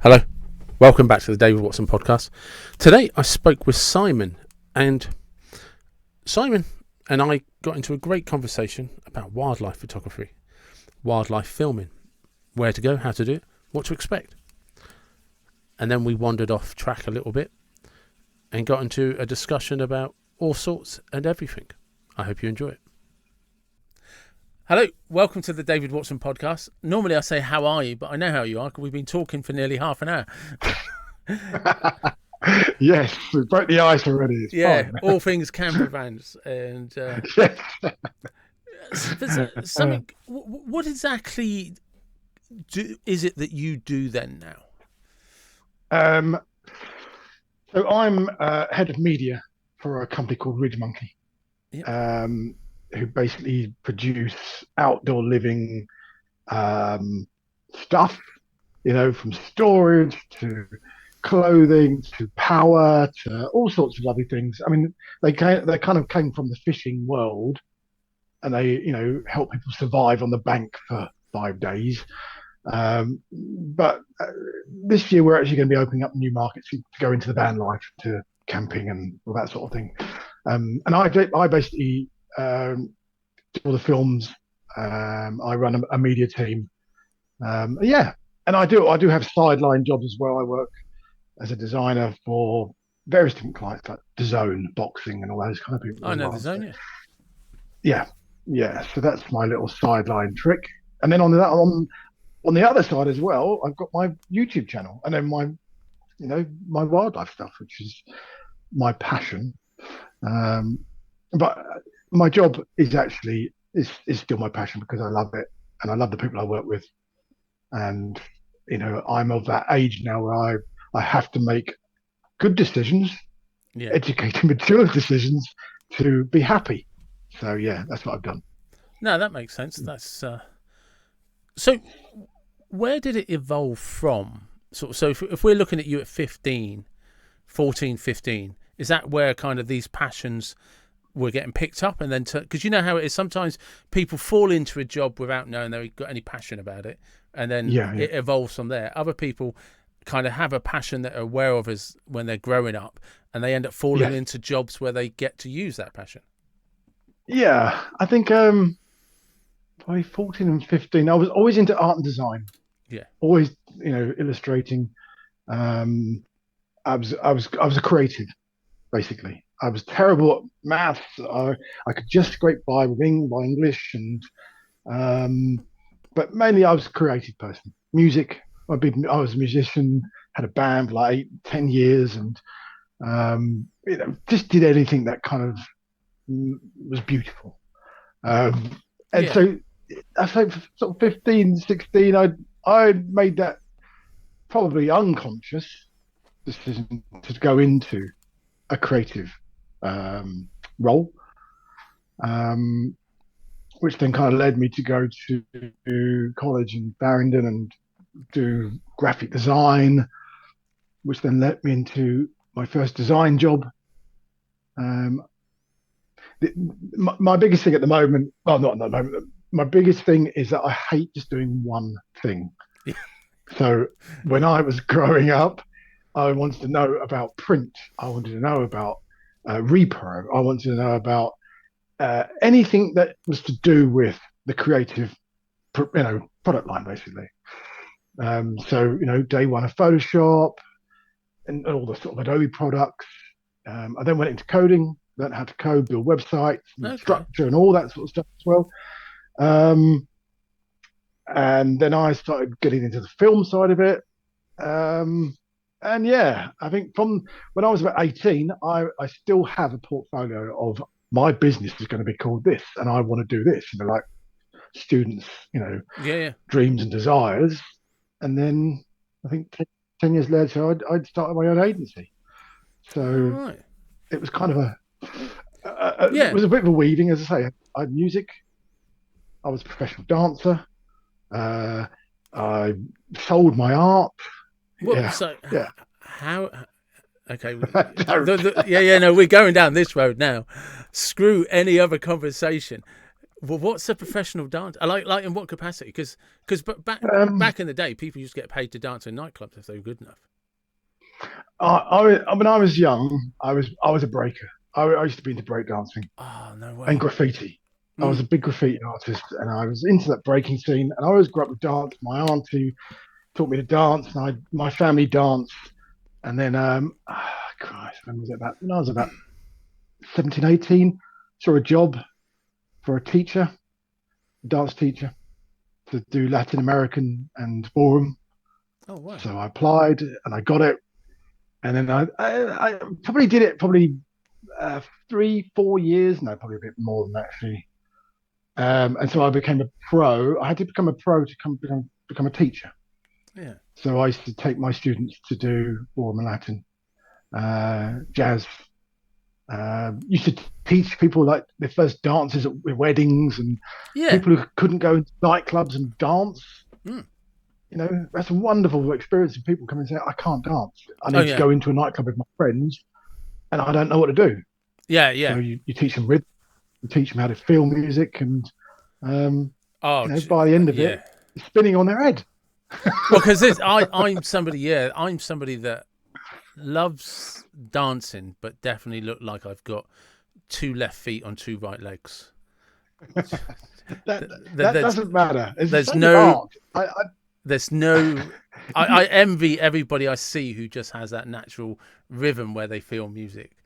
Hello, welcome back to the David Watson podcast. Today I spoke with Simon, and Simon and I got into a great conversation about wildlife photography, wildlife filming, where to go, how to do it, what to expect. And then we wandered off track a little bit and got into a discussion about all sorts and everything. I hope you enjoy it. Hello, welcome to the David Watson podcast. Normally I say, how are you? But I know how you are because we've been talking for nearly half an hour. Yes, we broke the ice already. It's fine. All things camper vans. And Yes. something. What exactly is it that you do then now? So I'm head of media for a company called Ridge Monkey. Yep. Who basically produce outdoor living stuff, from storage to clothing to power to all sorts of lovely things. I mean, they kind of came from the fishing world, and they help people survive on the bank for 5 days. But this year we're actually going to be opening up new markets to go into the van life, to camping and all that sort of thing. And I basically do all the films. I run a media team. And I do have sideline jobs as well. I work as a designer for various different clients like DAZN, boxing, and all those kind of people. I know DAZN, yeah. So that's my little sideline trick. And then on the other side as well, I've got my YouTube channel, and then my wildlife stuff, which is my passion. But my job is still my passion because I love it, and I love the people I work with. And I'm of that age now where I have to make good decisions, educated, mature decisions to be happy. So that's what I've done. No, that makes sense. That's so. Where did it evolve from? So if we're looking at you at 14, 15, is that where kind of these passions were getting picked up, and then because you know how it is, sometimes people fall into a job without knowing they've got any passion about it, and then it evolves from there. Other people kind of have a passion that are aware of as when they're growing up, and they end up falling into jobs where they get to use that passion. Yeah, I think by 14 and 15, I was always into art and design. Yeah, always illustrating. I was a creative, basically. I was terrible at maths. I could just scrape by with English, and but mainly I was a creative person. Music. I was a musician. Had a band for like 10 years, and just did anything that kind of was beautiful. So I think sort of 15, 16, I made that probably unconscious decision to go into a creative role, which then kind of led me to go to college in Barrington and do graphic design, which then led me into my first design job. My biggest thing at the moment, well, not at the moment, my biggest thing is that I hate just doing one thing. So when I was growing up, I wanted to know about print. I wanted to know about repro. I wanted to know about anything that was to do with the creative, product line, basically. So day one of Photoshop and all the sort of Adobe products. I then went into coding, learned how to code, build websites, and structure, and all that sort of stuff as well. And then I started getting into the film side of it. And I think from when I was about 18, I still have a portfolio of my business is going to be called this, and I want to do this, like students, dreams and desires. And then I think 10 years later, I'd started my own agency. So it was kind of it was a bit of a weaving, as I say. I had music. I was a professional dancer. I sold my art. How? Okay. No, we're going down this road now. Screw any other conversation. Well, what's a professional dance? I like in what capacity? Because back in the day, people used to get paid to dance in nightclubs if they were good enough. When I was young, I was a breaker. I used to be into breakdancing Oh, no and way. graffiti. I was Mm. a big graffiti artist, and I was into that breaking scene. And I always grew up with dance. My auntie taught me to dance, and my family danced. And then, Christ, when I was about 17, 18, saw a job for a teacher, a dance teacher, to do Latin American and ballroom. Oh, wow. So I applied and I got it. And then I probably did it 3, 4 years. No, probably a bit more than that actually. And so I became a pro. I had to become a pro to become a teacher. Yeah. So I used to take my students to do ballroom and Latin, jazz. Used to teach people like their first dances at weddings and Yeah. people who couldn't go into nightclubs and dance. Mm. That's a wonderful experience. And people come and say, "I can't dance. I Oh, need to yeah. go into a nightclub with my friends, and I don't know what to do." Yeah, So yeah. you teach them rhythm, you teach them how to feel music, and Oh, by the end of yeah. it, it's spinning on their head. Well, because I'm somebody, I'm somebody that loves dancing, but definitely look like I've got two left feet on two right legs. that There's, doesn't matter. It's the there's same with no, art. there's no. I envy everybody I see who just has that natural rhythm where they feel music.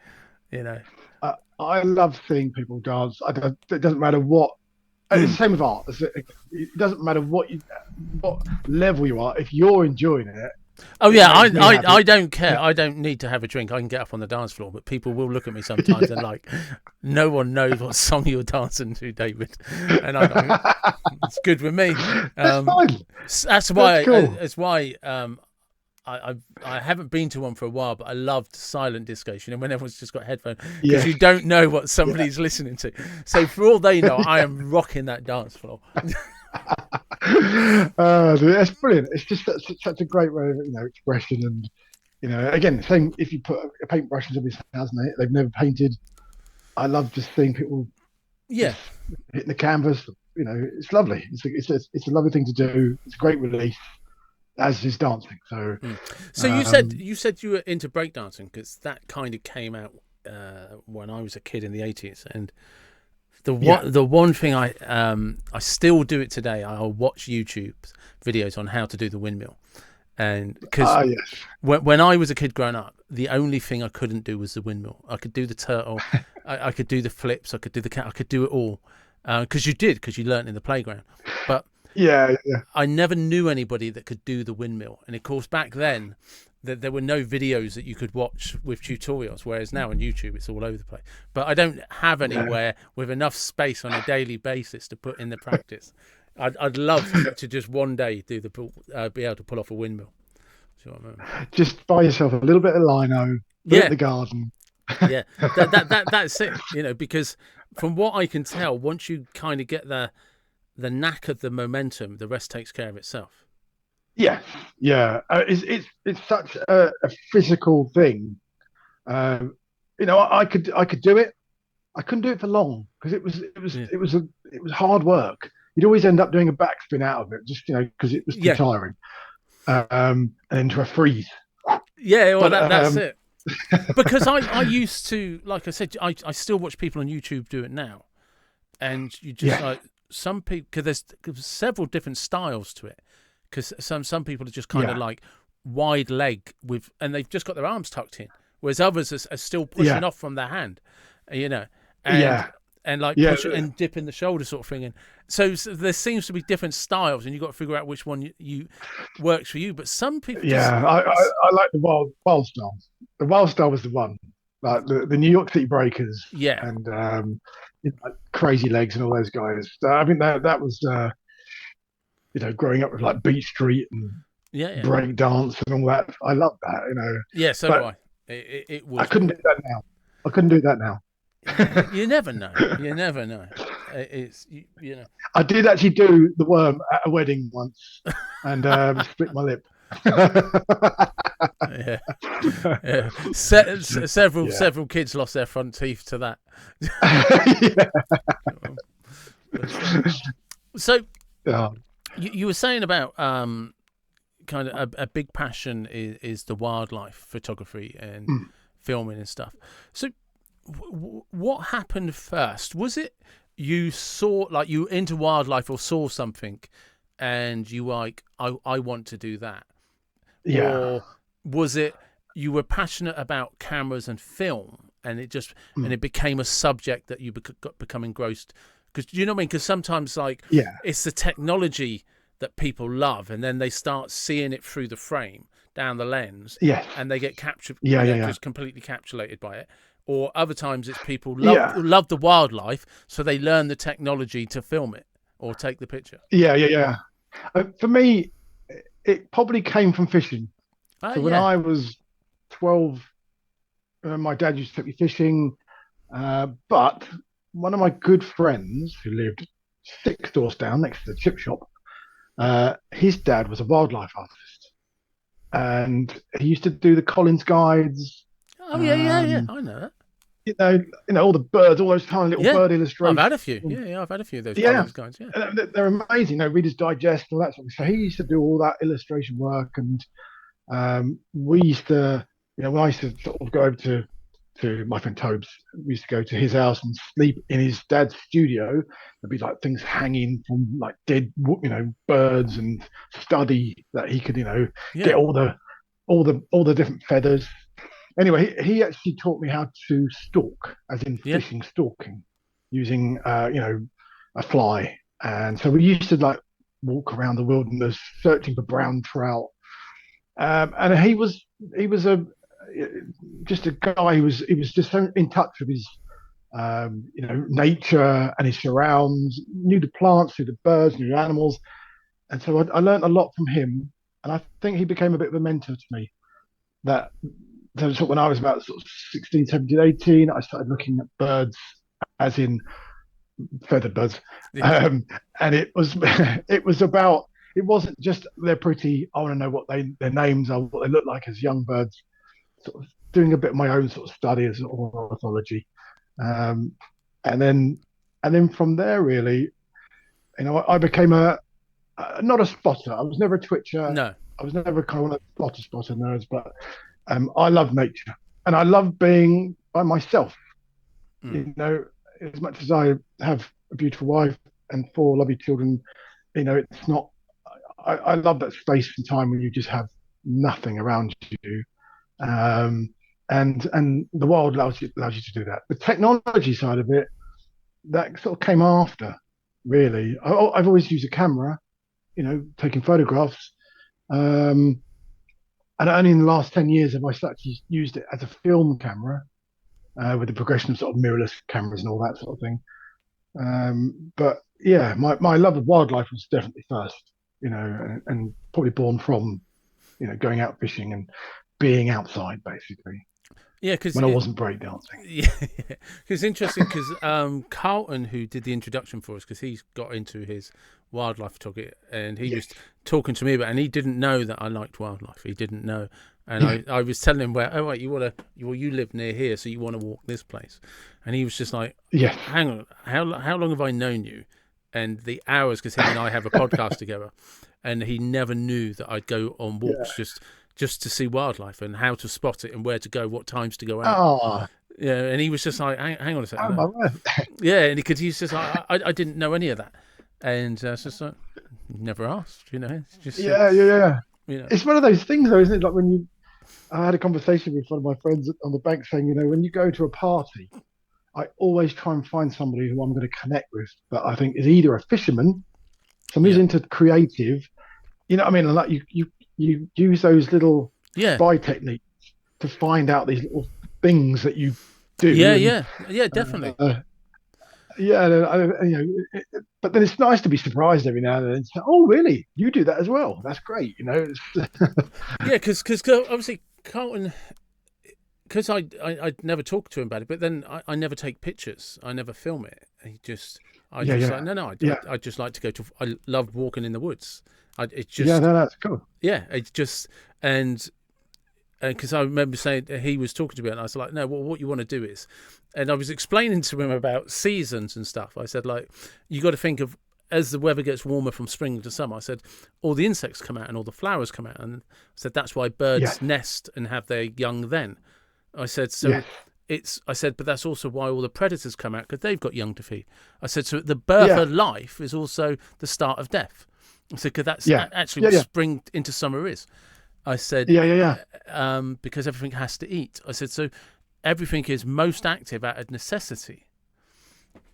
I love seeing people dance. It doesn't matter what. It's the same with art. It doesn't matter what level you are. If you're enjoying it, Oh it yeah, makes me happy. I don't care. I don't need to have a drink. I can get up on the dance floor, but people will look at me sometimes and like, no one knows what song you're dancing to, David. And I go, it's good with me. That's fine. That's why. That's cool. That's why. I haven't been to one for a while, but I loved silent disco. When everyone's just got headphones because you don't know what somebody's listening to. So for all they know, I am rocking that dance floor. That's brilliant. It's just such a great way of expression, and again, same if you put a paintbrush in somebody's house and they've never painted. I love just seeing people Yeah, hitting the canvas. It's lovely. It's a lovely thing to do. It's a great release, as is dancing. So you said you were into breakdancing because that kind of came out when I was a kid in the 80s, and the one thing I still do it today. I'll watch YouTube videos on how to do the windmill, and because when I was a kid growing up, the only thing I couldn't do was the windmill. I could do the turtle, I could do the flips, I could do the cat, I could do it all because you learnt in the playground, but I never knew anybody that could do the windmill. And of course, back then, there were no videos that you could watch with tutorials, whereas now on YouTube, it's all over the place. But I don't have anywhere with enough space on a daily basis to put in the practice. I'd love to just one day be able to pull off a windmill. See what I mean? Just buy yourself a little bit of lino, put it in the garden. Yeah, that's it. Because from what I can tell, once you kind of get the knack of the momentum, the rest takes care of itself. Yeah. It's such a physical thing. I could do it. I couldn't do it for long because it was hard work. You'd always end up doing a backspin out of it, just because it was too tiring. And into a freeze. Yeah, well, that's it. Because I used to, like I said, I still watch people on YouTube do it now, and you just like some people, because there's several different styles to it. Because some people are just kind of like wide leg and they've just got their arms tucked in, whereas others are still pushing off from their hand, and like push and dip in the shoulder sort of thing. And so there seems to be different styles, and you've got to figure out which one you works for you. But some people, I like the wild style. The wild style was the one, like the New York City Breakers, and Crazy Legs and all those guys. I think that was. Growing up with like Beat Street and break dance and all that, I love that. Yeah, so do I. It was. I couldn't do that now. I couldn't do that now. You never know. You never know. It's I did actually do the worm at a wedding once, and split my lip. Several kids lost their front teeth to that. So Yeah. you were saying about kind of a big passion is the wildlife photography and Mm. filming and stuff. So what happened first? Was it you saw, like, you were into wildlife or saw something and you were like, I want to do that? Yeah. Or was it you were passionate about cameras and film and it became a subject that you become engrossed? Because you know what I mean? Because sometimes, like, Yeah. it's the technology that people love, and then they start seeing it through the frame down the lens, Yes. and they get captured, Yeah. Yeah. Yeah. just completely capsulated by it. Or other times it's people Yeah. love the wildlife, so they learn the technology to film it or take the picture. Yeah. Yeah. Yeah. For me, it probably came from fishing. Oh So when yeah, I was 12, my dad used to take me fishing. But one of my good friends who lived 6 doors down next to the chip shop, his dad was a wildlife artist, and he used to do the Collins guides. oh yeah. Um, I know that. all the birds, all those tiny little Yeah, bird I've illustrations. had a few. Yeah, I've had a few of those Yeah, Collins guys. Yeah, and they're amazing. Reader's Digest, all that sort of stuff. So he used to do all that illustration work, and we used to, when I used to sort of go over to my friend Tobes, we used to go to his house and sleep in his dad's studio. There'd be like things hanging from like dead, birds, and study that he could, get yeah, all the different feathers. Anyway, he actually taught me how to stalk, as in yeah, fishing stalking, using a fly. And so we used to like walk around the wilderness searching for brown trout. And he was a just a guy who was just so in touch with his nature and his surrounds, knew the plants, knew the birds, knew the animals. And so I learned a lot from him. And I think he became a bit of a mentor to me. That so sort of when I was about sort of 16, 17, 18, I started looking at birds, as in feathered birds. yeah, Um, and it wasn't just they're pretty. I want to know what their names are, what they look like as young birds. Sort of doing a bit of my own sort of study as ornithology, um, and then from there, really, I became not a spotter. I was never a twitcher. no, I was never kind of one of the spotter nerds, but I love nature and I love being by myself. mm. You know, as much as I have a beautiful wife and 4 lovely children, it's not. I love that space and time when you just have nothing around you, um, and the world allows you to do that. The technology side of it, that sort of came after. Really, I've always used a camera, taking photographs, um, and only in the last 10 years have I actually used it as a film camera, with the progression of sort of mirrorless cameras and all that sort of thing. But yeah, my love of wildlife was definitely first, and probably born from, going out fishing and being outside basically Yeah, because when I wasn't breakdancing. yeah, it's interesting because Carlton, who did the introduction for us, because he's got into his wildlife photography, and he was Yes. talking to me about, and he didn't know that I liked wildlife. He didn't know, and I was telling him, well, oh wait, you live near here, so you want to walk this place, and he was just like, Yes. hang on, how long have I known you? And the hours, because him and I have a podcast together, and he never knew that I'd go on Yeah. walks just to see wildlife and how to spot it and where to go, what times to go out. Oh, Yeah, and he was just like, hang on a second. oh my word. Yeah, and he's just like, I didn't know any of that. And it's just like, never asked, It's just, Yeah, yeah, yeah. you know. It's one of those things, though, isn't it? Like I had a conversation with one of my friends on the bank saying, when you go to a party, I always try and find somebody who I'm going to connect with that I think is either a fisherman, somebody who's Yeah. into creative, what I mean? And like you use those little Yeah. spy techniques to find out these little things that you do. Yeah, And, yeah, definitely. yeah, but then it's nice to be surprised every now and then. And say, oh, really? You do that as well? That's great. Yeah, because obviously Carlton, because I'd never talked to him about it, but then I never take pictures. I never film it. I Yeah, just yeah, like, no, yeah, I just like to go to, I love walking in the woods. It's yeah. just, No, that's cool. yeah, it's just, and because I remember saying he was talking to me, and I was like, no, well, what you want to do is, and I was explaining to him about seasons and stuff. I said, like, you got to think of, as the weather gets warmer from spring to summer, I said, all the insects come out and all the flowers come out. And I said, that's why birds nest and have their young then. I said, so I said, but that's also why all the predators come out, because they've got young to feed. I said, so the birth of life is also the start of death. I said, because that's actually what spring into summer is. I said, because everything has to eat. I said, so everything is most active out of necessity.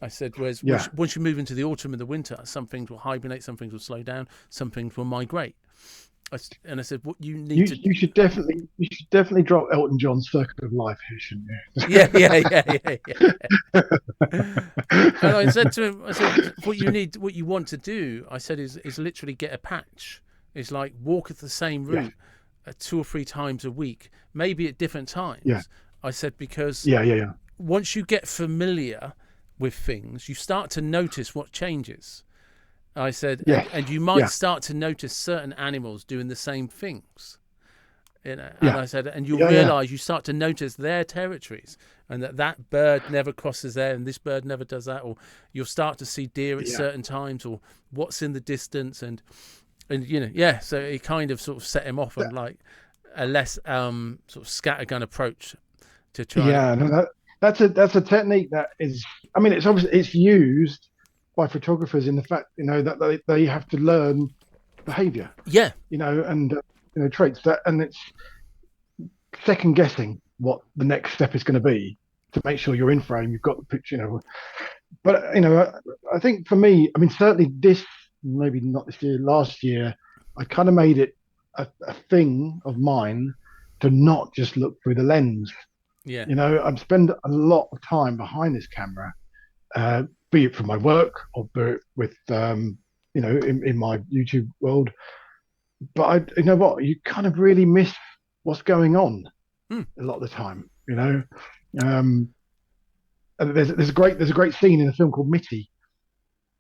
I said, whereas once you move into the autumn and the winter, some things will hibernate, some things will slow down, some things will migrate. And I said, what you need to... You should definitely drop Elton John's Circle of Life here, shouldn't you? Yeah. And I said to him, I said, what you want to do, I said, is literally get a patch. It's like walk at the same route 2 or 3 times a week, maybe at different times. Yeah. I said, because yeah. once you get familiar with things, you start to notice what changes. I said, and you might start to notice certain animals doing the same things. You know, and I said, and you'll realize you start to notice their territories, and that bird never crosses there, and this bird never does that, or you'll start to see deer at certain times, or what's in the distance, and you know, so it kind of sort of set him off on like a less sort of scattergun approach to try. That's a technique that is, I mean, it's obviously it's used by photographers in the fact, you know, that they have to learn behavior. Yeah. You know, and you know, traits that, and it's second guessing what the next step is going to be to make sure you're in frame, you've got the picture, you know. But you know, I think for me, I mean, certainly maybe not this year, last year, I kind of made it a thing of mine to not just look through the lens. Yeah. You know, I spend a lot of time behind this camera, be it for my work or be it with, you know, in my YouTube world. But you know what? You kind of really miss what's going on a lot of the time. You know, and there's a great scene in a film called Mitty,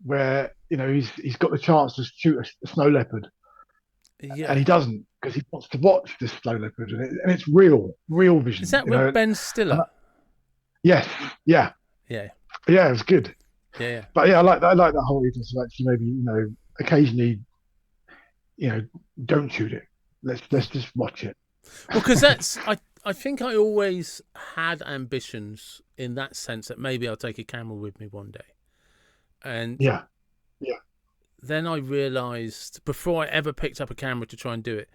where you know he's got the chance to shoot a snow leopard, and he doesn't because he wants to watch this snow leopard, and it's real vision. Is that with Ben Stiller? Yes, yeah, it was good. Yeah. But I like that whole ethos of actually maybe, you know, occasionally, you know, don't shoot it. Let's just watch it. Well, because that's I think I always had ambitions in that sense that maybe I'll take a camera with me one day, and then I realised before I ever picked up a camera to try and do it,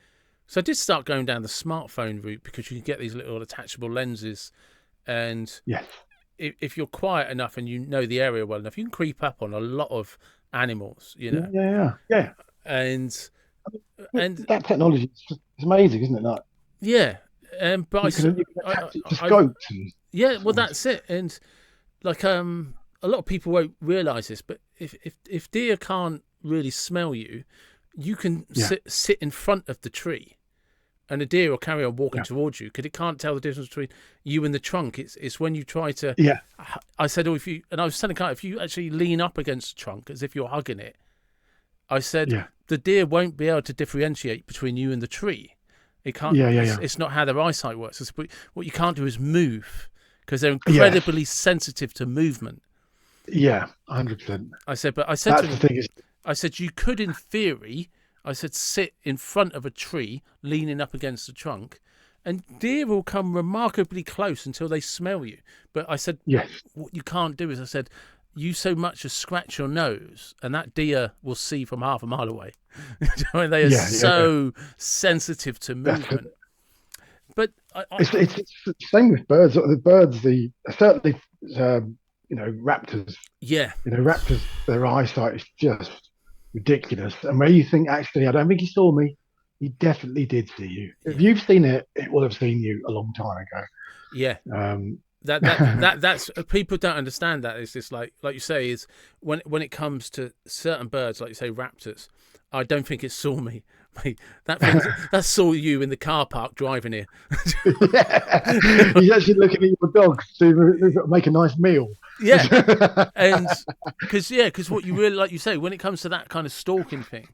so I did start going down the smartphone route because you can get these little attachable lenses, and if you're quiet enough and you know the area well enough, you can creep up on a lot of animals, you know. Yeah. And that technology is amazing, isn't it? Like, but you can attach it to scopes. Well, that's it. And like a lot of people won't realise this, but if deer can't really smell you, you can sit in front of the tree, and a deer will carry on walking towards you because it can't tell the difference between you and the trunk. It's when you try to. Yeah. I said, I was telling Kyle, if you actually lean up against the trunk as if you're hugging it, I said the deer won't be able to differentiate between you and the tree. It can't. It's not how their eyesight works. What you can't do is move because they're incredibly sensitive to movement. Yeah, 100%. I said to him, I said you could, in theory. I said, sit in front of a tree, leaning up against the trunk, and deer will come remarkably close until they smell you. But I said, what you can't do is, I said, you so much as scratch your nose, and that deer will see from half a mile away. They are so sensitive to movement. But it's the same with birds. The birds, certainly, you know, raptors. Yeah. You know, raptors, their eyesight is just ridiculous. And where you think, actually, I don't think he saw me, he definitely did see you. If you've seen it, it will have seen you a long time ago. Yeah. That's people don't understand that. It's just like you say, is when it comes to certain birds, like you say, raptors, I don't think it saw me. That saw you in the car park driving here. He's actually looking at your dog to make a nice meal. Yeah, and because what you really, like you say, when it comes to that kind of stalking thing,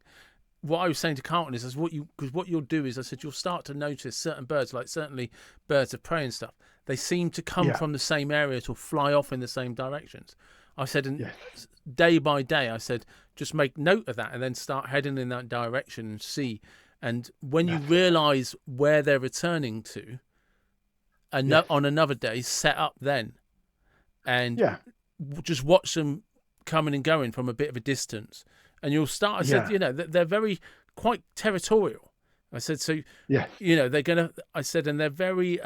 what I was saying to Carlton is because what you'll do is, I said, you'll start to notice certain birds, like certainly birds of prey and stuff, they seem to come Yeah. from the same areas or fly off in the same directions. I said, and Yes. day by day, I said, just make note of that and then start heading in that direction and see. And when you realise where they're returning to, on another day, set up then, and Yeah. just watch them coming and going from a bit of a distance, and you'll start. I said, they're very quite territorial. I said, so Yes. they're gonna. I said, and they're very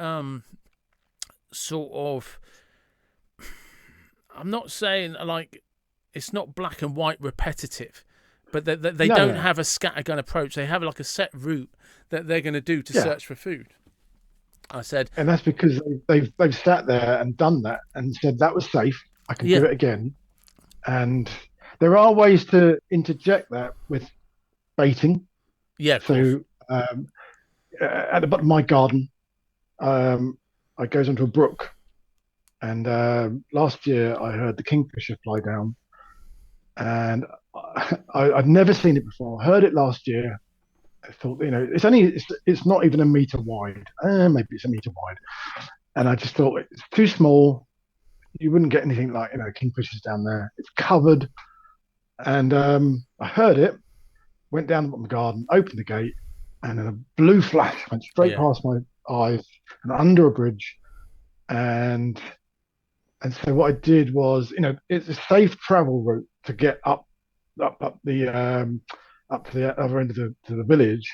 sort of. I'm not saying like it's not black and white repetitive, but they don't have a scattergun approach. They have like a set route that they're going to do to search for food. I said, and that's because they've sat there and done that and said that was safe. I can do it again. And there are ways to interject that with baiting. Yeah. So at the bottom of my garden, I goes onto a brook, and last year I heard the kingfisher fly down, and I'd never seen it before. I heard it last year. I thought, it's not even a meter wide. Maybe it's a meter wide, and I just thought it's too small. You wouldn't get anything like kingfishers down there. It's covered, and I heard it. Went down the garden, opened the gate, and then a blue flash went straight past my eyes and under a bridge, and so what I did was, it's a safe travel route to get up to the other end of the village.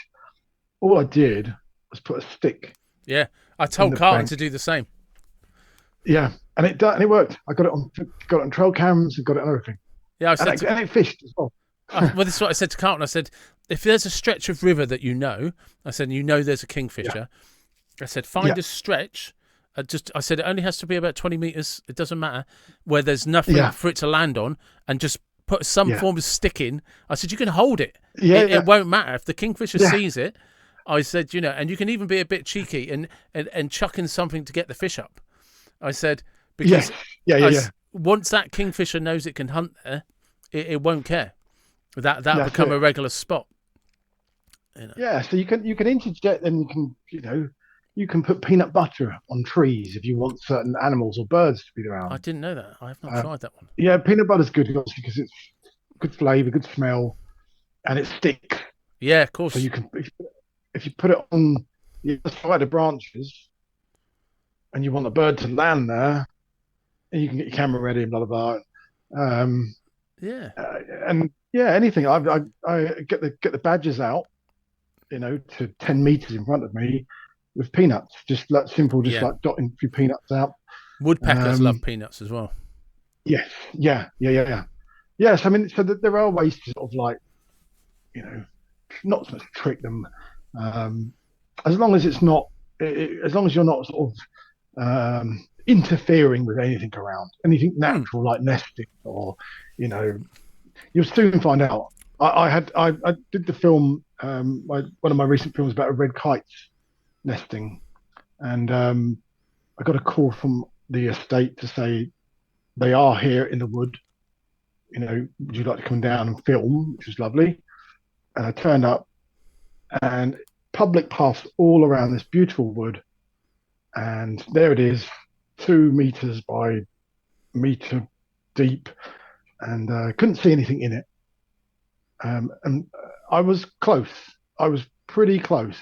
All I did was put a stick. Yeah, I told Carlton to do the same. Yeah, and it worked. I got it on trail cams and got it on everything. Yeah, I said and it fished as well. Well, this is what I said to Carlton. I said, if there's a stretch of river that I said, there's a kingfisher. I said, find a stretch. I said, it only has to be about 20 meters. It doesn't matter, where there's nothing for it to land on, and just put some form of stick in. I said, you can hold it. It won't matter if the kingfisher sees it. I said, and you can even be a bit cheeky and chuck in something to get the fish up. I said, because once that kingfisher knows it can hunt there, it won't care. That'll become a regular spot. Yeah, so you can interject, and you can put peanut butter on trees if you want certain animals or birds to be around. I didn't know that. I have not tried that one. Yeah, peanut butter's good because it's good flavour, good smell, and it sticks. Yeah, of course. So you can, if you put it on the other side of branches, and you want the bird to land there, and you can get your camera ready and blah blah blah. Anything. I get the badgers out, to 10 meters in front of me with peanuts, just like simple, like dotting a few peanuts out. Woodpeckers love peanuts as well. Yes, yeah. Yes, I mean, so there are ways to sort of like, not so much trick them, as long as it's not, as long as you're not sort of interfering with anything around, anything natural like nesting or, you'll soon find out. I did the film, one of my recent films about a red kite's nesting, and I got a call from the estate to say they are here in the wood. Would you like to come down and film? Which was lovely. And I turned up, and public paths all around this beautiful wood, and there it is, 2 meters by meter deep, and couldn't see anything in it. And I was close. I was pretty close.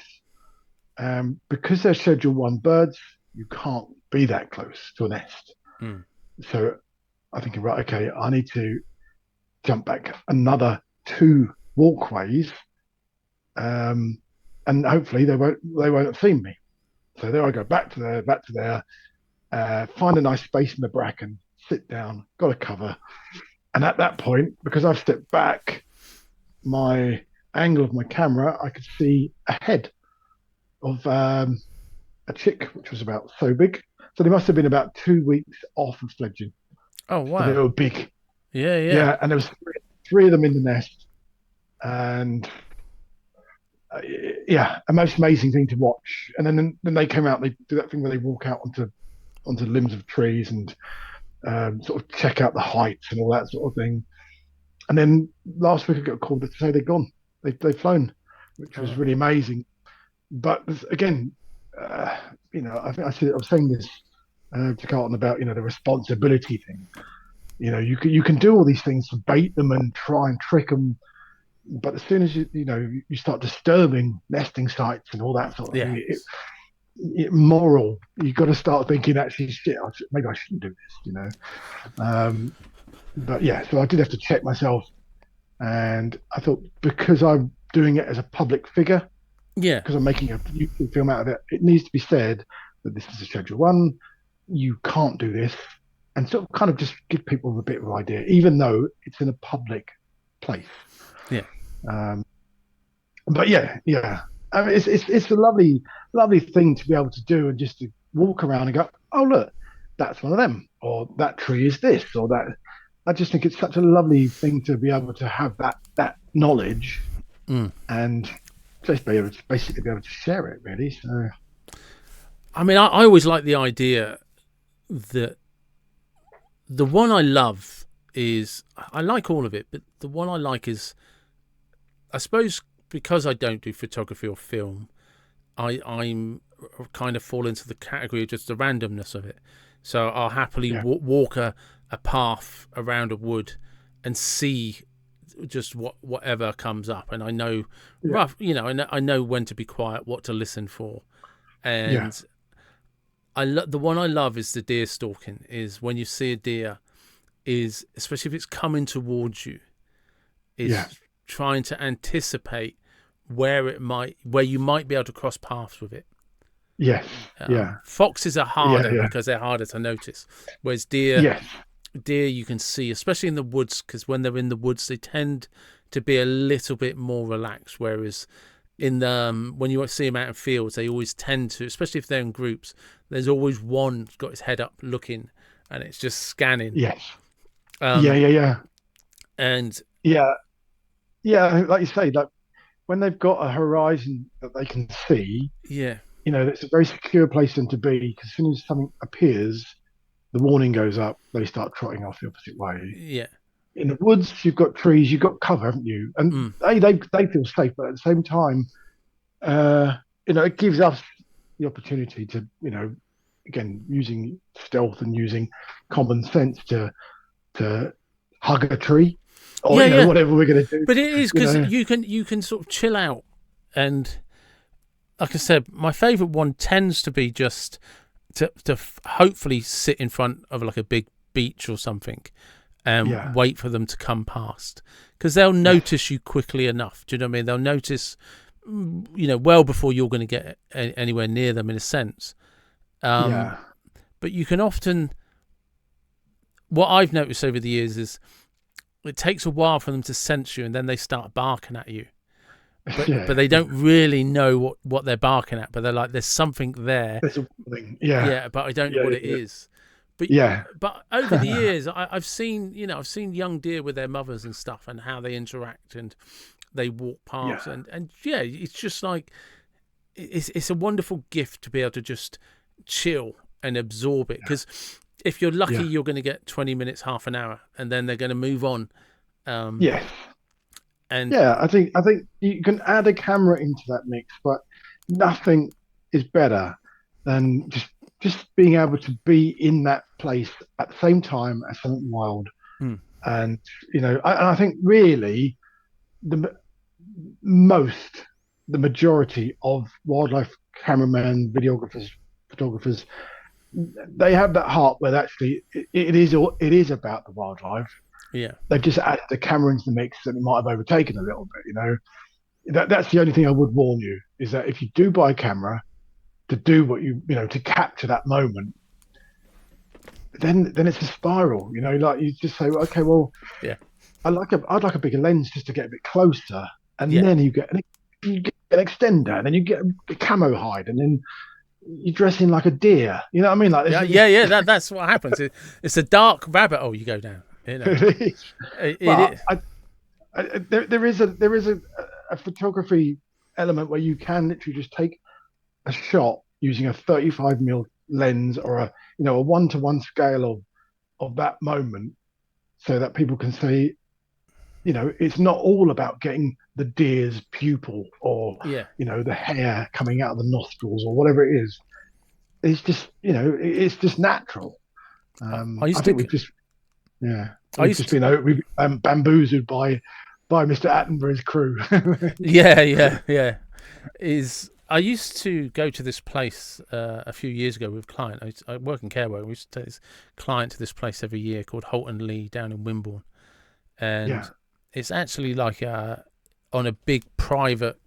Because they're Schedule 1 birds, you can't be that close to a nest. So I think, right, okay, I need to jump back another 2 walkways, and hopefully they won't have seen me. So there I go, back to there, find a nice space in the bracken, sit down, got a cover, and at that point, because I've stepped back, my angle of my camera, I could see a head of a chick, which was about so big. So they must have been about 2 weeks off of fledging. Oh wow! So they were big. Yeah. And there was 3 of them in the nest, and a most amazing thing to watch. And then they came out. They do that thing where they walk out onto the limbs of trees and sort of check out the heights and all that sort of thing. And then last week I got a call to say they're gone. they've flown, which was Oh, really amazing. But again, I think I was saying this to Carlton about the responsibility thing. You can do all these things to bait them and try and trick them, but as soon as you start disturbing nesting sites and all that sort of yeah. thing, moral, you've got to start thinking, actually, shit, maybe I shouldn't do this. But yeah, so I did have to check myself, and I thought, because I'm doing it as a public figure, Yeah. because I'm making a YouTube film out of it, it needs to be said that this is a Schedule 1. You can't do this, and sort of kind of just give people a bit of an idea, even though it's in a public place. Yeah. Um, but yeah. I mean, it's a lovely thing to be able to do, and just to walk around and go, oh look, that's one of them, or that tree is this, or that. I just think it's such a lovely thing to be able to have that knowledge, Mm. and just be able to basically be able to share it, really. So I mean, I always like the idea that the one I love is, I like all of it, but the one I like is, I suppose, because I don't do photography or film, I'm kind of fall into the category of just the randomness of it. So I'll happily yeah, walk a path around a wood and see just whatever comes up, and I know yeah, rough, I know when to be quiet, what to listen for, yeah, and the one I love is the deer stalking. Is when you see a deer, is especially if it's coming towards you, yeah, is trying to anticipate where you might be able to cross paths with it. yes, yeah, Foxes are yeah, harder yeah, because they're harder to notice, whereas deer yes, you can see, especially in the woods, because when they're in the woods they tend to be a little bit more relaxed, whereas in the when you see them out in fields, they always tend to, especially if they're in groups, there's always one got his head up looking, and it's just scanning. yes, yeah, um yeah, yeah, and yeah, yeah. Like you say, like when they've got a horizon that they can see, yeah, it's a very secure place for them to be. Because as soon as something appears, the warning goes up. They start trotting off the opposite way. yeah, In the woods, you've got trees, you've got cover, haven't you? And mm, they feel safe, but at the same time, uh, it gives us the opportunity to, again, using stealth and using common sense to hug a tree, or yeah, yeah. whatever we're going to do. But it is You because know, you can sort of chill out, and like I said, my favourite one tends to be just to hopefully sit in front of like a big beach or something and yeah, wait for them to come past, because they'll yes, notice you quickly enough. Do you know what I mean? They'll notice, well before you're going to get anywhere near them, in a sense. Um, yeah, but you can often, what I've noticed over the years is it takes a while for them to sense you, and then they start barking at you. But yeah. they don't really know what they're barking at. But they're like, there's something there. There's a thing. Yeah, Yeah, but I don't know yeah, what it yeah, is. But yeah, but over the years, I've seen young deer with their mothers and stuff, and how they interact, and they walk past, yeah, and yeah, it's just like it's a wonderful gift to be able to just chill and absorb it. Because if you're lucky, yeah, you're going to get 20 minutes, half an hour, and then they're going to move on. Um, yes. and Yeah, I think you can add a camera into that mix, but nothing is better than just being able to be in that place at the same time as something wild. hmm, And I think really the most, the majority of wildlife cameramen, videographers, photographers, they have that heart where actually it is about the wildlife. yeah, They've just added the camera into the mix and it might have overtaken a little bit. That's the only thing I would warn you, is that if you do buy a camera to do what to capture that moment, then it's a spiral. Like you just say, okay, well, yeah, I'd like a bigger lens just to get a bit closer, and yeah. then you get an extender, and then you get a camo hide, and then you dress in like a deer. You know what I mean? Like Yeah, this, yeah, yeah. That's what happens. It's a dark rabbit hole you go down. it is. It But there is a photography element where you can literally just take a shot using a 35 mm lens, or a 1-to-1 scale of that moment, so that people can say, it's not all about getting the deer's pupil or, Yeah. the hair coming out of the nostrils or whatever it is. It's just, it's just natural. I I used to think yeah, I we've used just to, been bamboozled by Mr. Attenborough's crew. yeah. Is I used to go to this place a few years ago with a client. I work in care work. We used to take this client to this place every year called Holton Lee down in Wimborne, Yeah, and it's actually like on a big private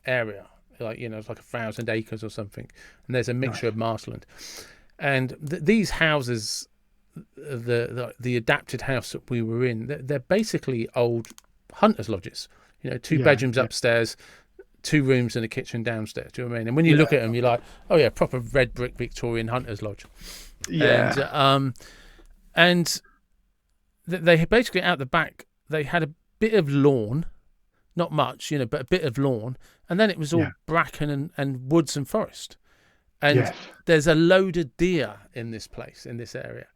area, like it's like 1,000 acres or something, and there's a nice. mixture of marshland. And these houses, the adapted house that we were in, they're basically old hunters' lodges. Two Yeah, bedrooms yeah, upstairs, two rooms and a kitchen downstairs. Do you know what I mean? And when you yeah, look at them, you're like, oh yeah, proper red brick Victorian hunters' lodge. And yeah, and they basically out the back they had a bit of lawn, not much, but a bit of lawn, and then it was yeah. all bracken and woods and forest. And Yes, there's a load of deer in this place, in this area.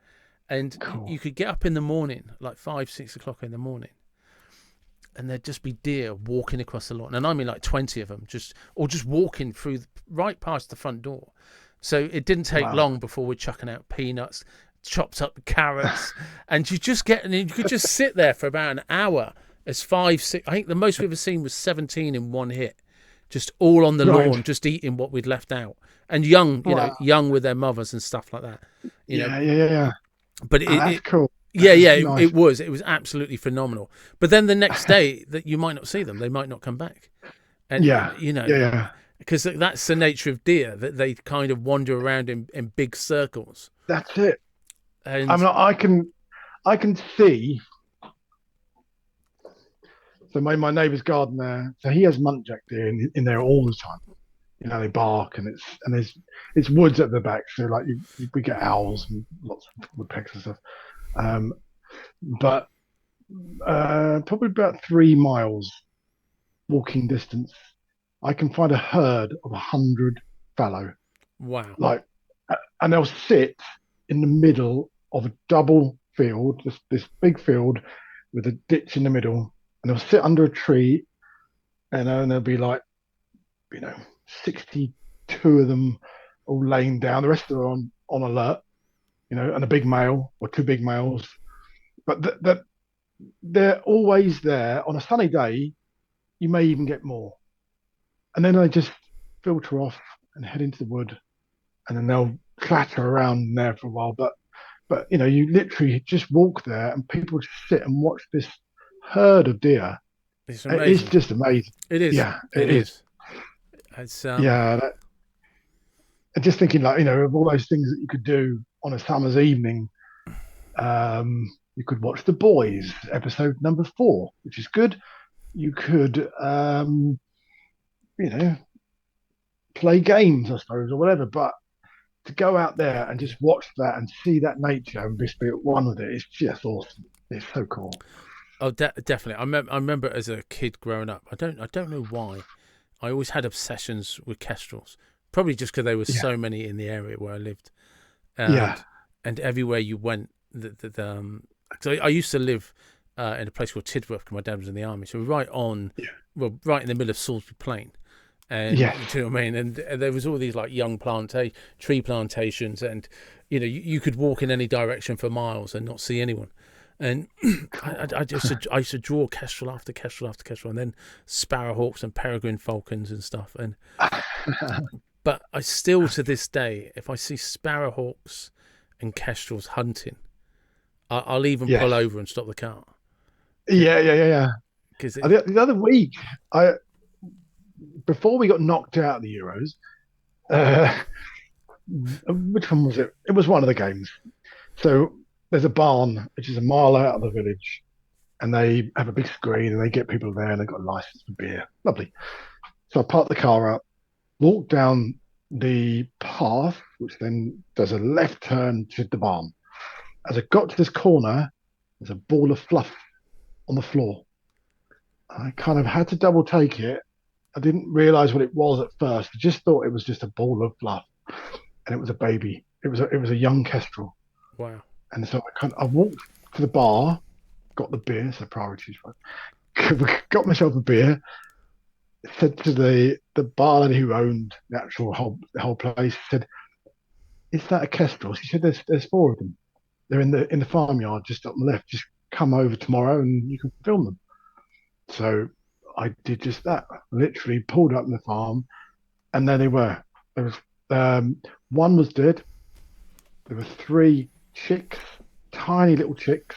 And you cool. could get up in the morning, like 5, 6 o'clock in the morning, and there'd just be deer walking across the lawn. And I mean like 20 of them, just walking through right past the front door. So it didn't take Wow. long before we're chucking out peanuts, chopped up carrots, and you could just sit there for about an hour as 5, 6. I think the most we've ever seen was 17 in one hit, just all on the Right. lawn, just eating what we'd left out, and young, Wow. young with their mothers and stuff like that, you know. Yeah, yeah, yeah, yeah. But Oh, that's it cool. yeah, That's yeah, nice. it was absolutely phenomenal. But then the next day, that you might not see them, they might not come back, and Yeah, yeah, yeah. because that's the nature of deer, that they kind of wander around in big circles. That's it. I And mean, I can see. So my neighbour's garden there. So he has muntjac deer in there all the time. They bark, and it's woods at the back. So like we get owls and lots of woodpeckers and stuff. Um, but probably about 3 miles walking distance, I can find a herd of 100 fallow. wow, Like, and they'll sit in the middle of a double field, this big field with a ditch in the middle, and they'll sit under a tree, and there'll be like, 62 of them all laying down. The rest are on alert, and a big male or two big males. But they're always there. On a sunny day, you may even get more. And then they just filter off and head into the wood, and then they'll clatter around in there for a while. But you literally just walk there, and people just sit and watch this herd of deer. it's It's amazing. just amazing. It is. Yeah, It it is. is. It's Yeah, and just thinking, like, of all those things that you could do on a summer's evening. You could watch The Boys, episode number 4, which is good. You could, you know, play games, I suppose, or whatever. But to go out there and just watch that and see that nature and just be at one with it, it's just awesome. It's so cool. Oh, definitely. I remember as a kid growing up. I don't know why. I always had obsessions with kestrels. Probably just because there were Yeah, so many in the area where I lived, yeah, and everywhere you went, so I used to live in a place called Tidworth because my dad was in the army. So we're yeah, right in the middle of Salisbury Plain, and yes, do you know what I mean? And there was all these like young tree plantations, and you could walk in any direction for miles and not see anyone. And cool. I used to draw kestrel after kestrel after kestrel, and then sparrowhawks and peregrine falcons and stuff. And but I still to this day, if I see sparrowhawks and kestrels hunting, I'll even Yes, pull over and stop the car yeah, yeah, yeah, yeah. because The other week, I before we got knocked out of the Euros, uh, which one was it? It was one of the games. So there's a barn which is a mile out of the village, and they have a big screen and they get people there and they've got a license for beer. Lovely. So I parked the car up, walked down the path, which then does a left turn to the barn. As I got to this corner, there's a ball of fluff on the floor. I kind of had to double take it. I didn't realize what it was at first. I just thought it was just a ball of fluff, and it was a baby. It was a young kestrel. wow, And so I walked to the bar, got the beer, so priorities. Got myself a beer. Said to the barman who owned the actual whole place, said, "Is that a kestrel?" He said, "There's four of them. They're in the farmyard just up on the left. Just come over tomorrow and you can film them." So I did just that. Literally pulled up in the farm, and there they were. There was one was dead. There were three chicks, tiny little chicks,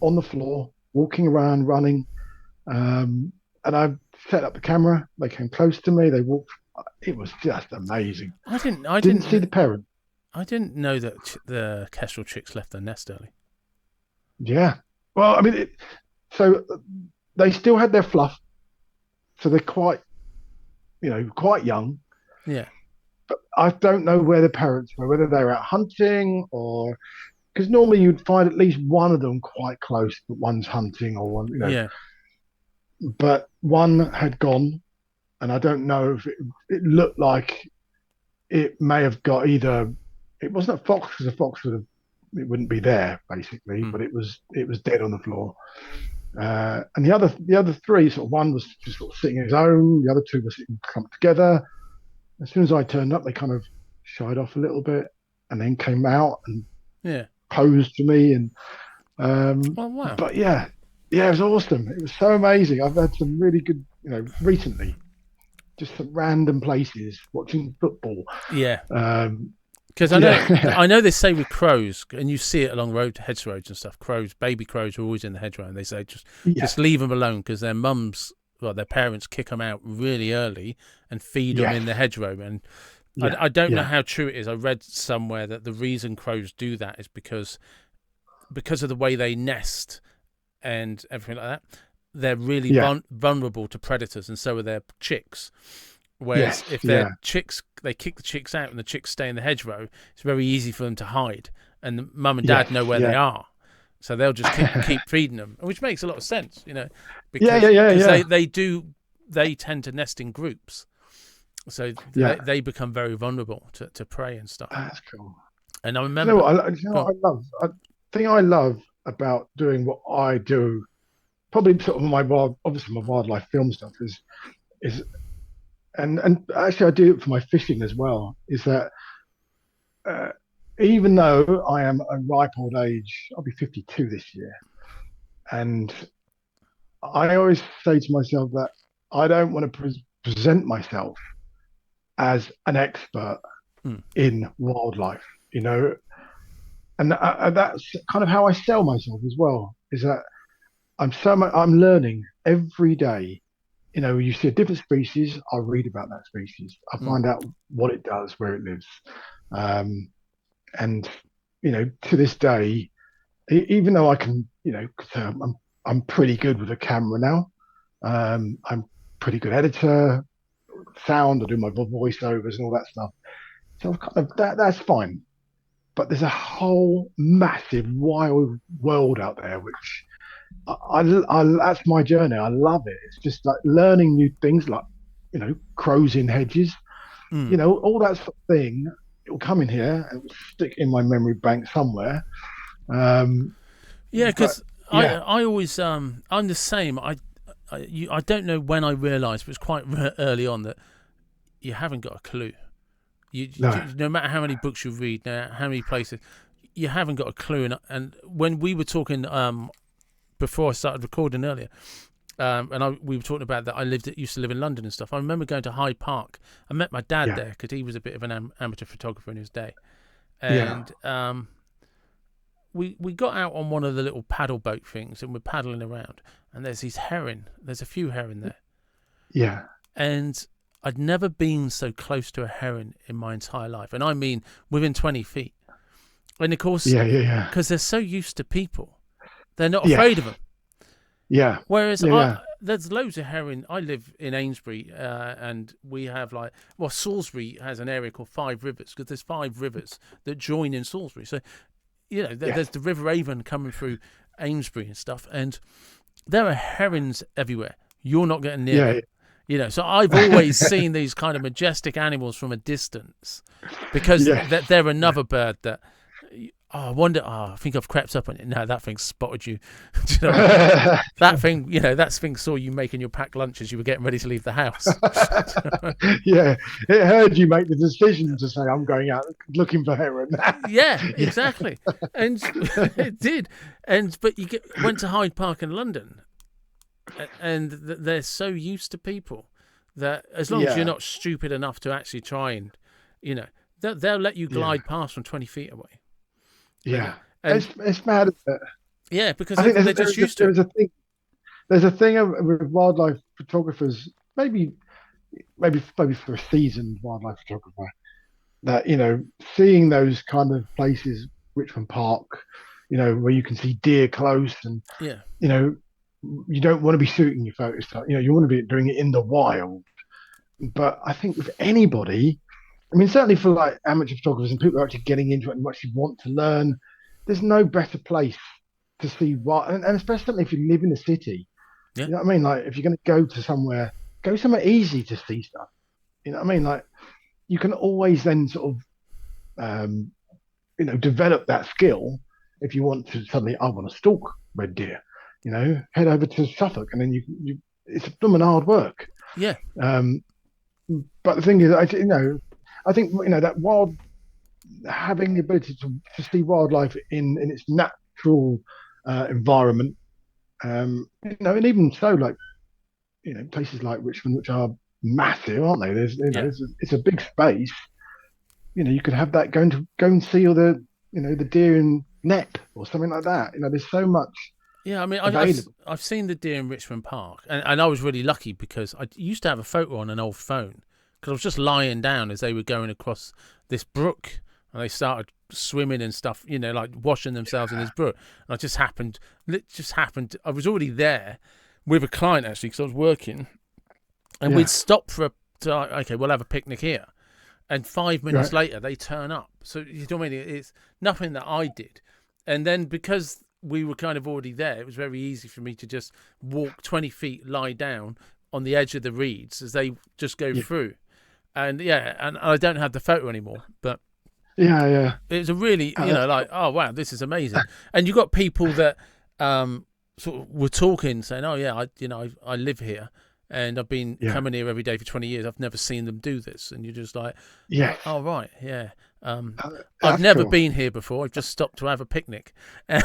on the floor, walking around, running. And I set up the camera. They came close to me. They walked. It was just amazing. Didn't see the parent. I didn't know that the kestrel chicks left their nest early. Yeah. Well, I mean, so they still had their fluff. So they're quite, quite young. Yeah. But I don't know where the parents were, whether they were out hunting or because normally you'd find at least one of them quite close, but one's hunting or one, Yeah. But one had gone, and I don't know if it looked like it may have got either. It wasn't a fox because a fox it wouldn't be there basically, but it was dead on the floor. And the other three, sort of one was just sort of sitting in his own. The other two were sitting clumped together. As soon as I turned up, they kind of shied off a little bit, and then came out and posed to me. And oh wow! But yeah, it was awesome. It was so amazing. I've had some really good, recently, just some random places watching football. Yeah. Because I know they say with crows, and you see it along hedge roads and stuff. Baby crows are always in the hedgerow, and they say just leave them alone because their parents kick them out really early and feed them in the hedgerow. And I don't know how true it is. I read somewhere that the reason crows do that is because of the way they nest and everything like that. They're really vulnerable to predators, and so are their chicks. Whereas if they're chicks, they kick the chicks out and the chicks stay in the hedgerow, it's very easy for them to hide. And the mum and dad know where they are. So they'll just keep feeding them, which makes a lot of sense, because they tend to nest in groups. So they become very vulnerable to prey and stuff. That's cool. And I remember... I love about doing what I do, probably sort of my wildlife film stuff is and actually I do it for my fishing as well, is that even though I am a ripe old age, I'll be 52 this year, and I always say to myself that I don't want to present myself as an expert in wildlife, and that's kind of how I sell myself as well, is that I'm learning every day. You see a different species, I'll read about that species. I'll find out what it does, where it lives. And, to this day, even though I can, I'm pretty good with a camera now. I'm pretty good editor, sound, I do my voiceovers and all that stuff. So kind of that's fine. But there's a whole massive wild world out there, which I that's my journey. I love it. It's just like learning new things, like crows in hedges, all that sort of thing. It will come in here and stick in my memory bank somewhere. Because I always I'm the same. I don't know when I realised, but it's quite early on, that you haven't got a clue. No matter how many books you read, no matter how many places, you haven't got a clue. And when we were talking before I started recording earlier, we were talking about that I used to live in London and stuff. I remember going to Hyde Park. I met my dad there because he was a bit of an amateur photographer in his day, and we got out on one of the little paddle boat things and we're paddling around. And there's these heron. There's a few heron there. Yeah, and I'd never been so close to a heron in my entire life, and I mean within 20 feet. And of course, because they're so used to people, they're not afraid of them. Yeah. Whereas there's loads of heron. I live in Amesbury, and we have Salisbury has an area called Five Rivers, because there's 5 rivers that join in Salisbury. So, there's the River Avon coming through Amesbury and stuff, and there are herons everywhere. You're not getting near them. So I've always seen these kind of majestic animals from a distance, because they're another bird that I wonder. Oh, I think I've crept up on it. No, that thing spotted you. Do you know what I mean? That thing, that thing saw you making your packed lunch as you were getting ready to leave the house. Yeah, it heard you make the decision to say, I'm going out looking for heroin. Yeah, Yeah. exactly. And it did. But went to Hyde Park in London, and they're so used to people that as long as you're Yeah. not stupid enough to actually try and, they'll let you Yeah. glide past from 20 feet away. Yeah. And It's mad, isn't it? yeah, because I think they're just used to it. there's a thing with wildlife photographers, maybe for a seasoned wildlife photographer, that seeing those kind of places, Richmond Park, where you can see deer close, and Yeah. you know you don't want to be shooting your photos, you want to be doing it in the wild. But I think with anybody, I mean, certainly for like amateur photographers and people who are actually getting into it and actually want to learn, there's no better place to see what, and especially if you live in a city. Yeah. You know what I mean? Like if you're going to go somewhere easy to see stuff. You know what I mean? Like you can always then sort of, develop that skill if you want to suddenly, I want to stalk red deer. Head over to Suffolk, and then it's blooming hard work. Yeah. But the thing is, I think that having the ability to see wildlife in its natural environment, and even so, like places like Richmond, which are massive, aren't they? It's a big space. You could have that go and see all the deer in Knepp or something like that. There's so much. Yeah, I mean, available. I've seen the deer in Richmond Park, and I was really lucky because I used to have a photo on an old phone because I was just lying down as they were going across this brook, and they started swimming and stuff, like washing themselves in this brook. And it just happened. I was already there with a client actually because I was working, and we'd stop okay, we'll have a picnic here, and 5 minutes later they turn up. So you know what I mean? It's nothing that I did, and then because we were kind of already there, it was very easy for me to just walk 20 feet, lie down on the edge of the reeds as they just go through. And and I don't have the photo anymore, but yeah, it was a really, like, oh wow, this is amazing. And you got people that sort of were talking, saying, oh yeah, I live here and I've been coming here every day for 20 years. I've never seen them do this. And you're just like, oh right, yeah. I've never been here before. I've just stopped to have a picnic. And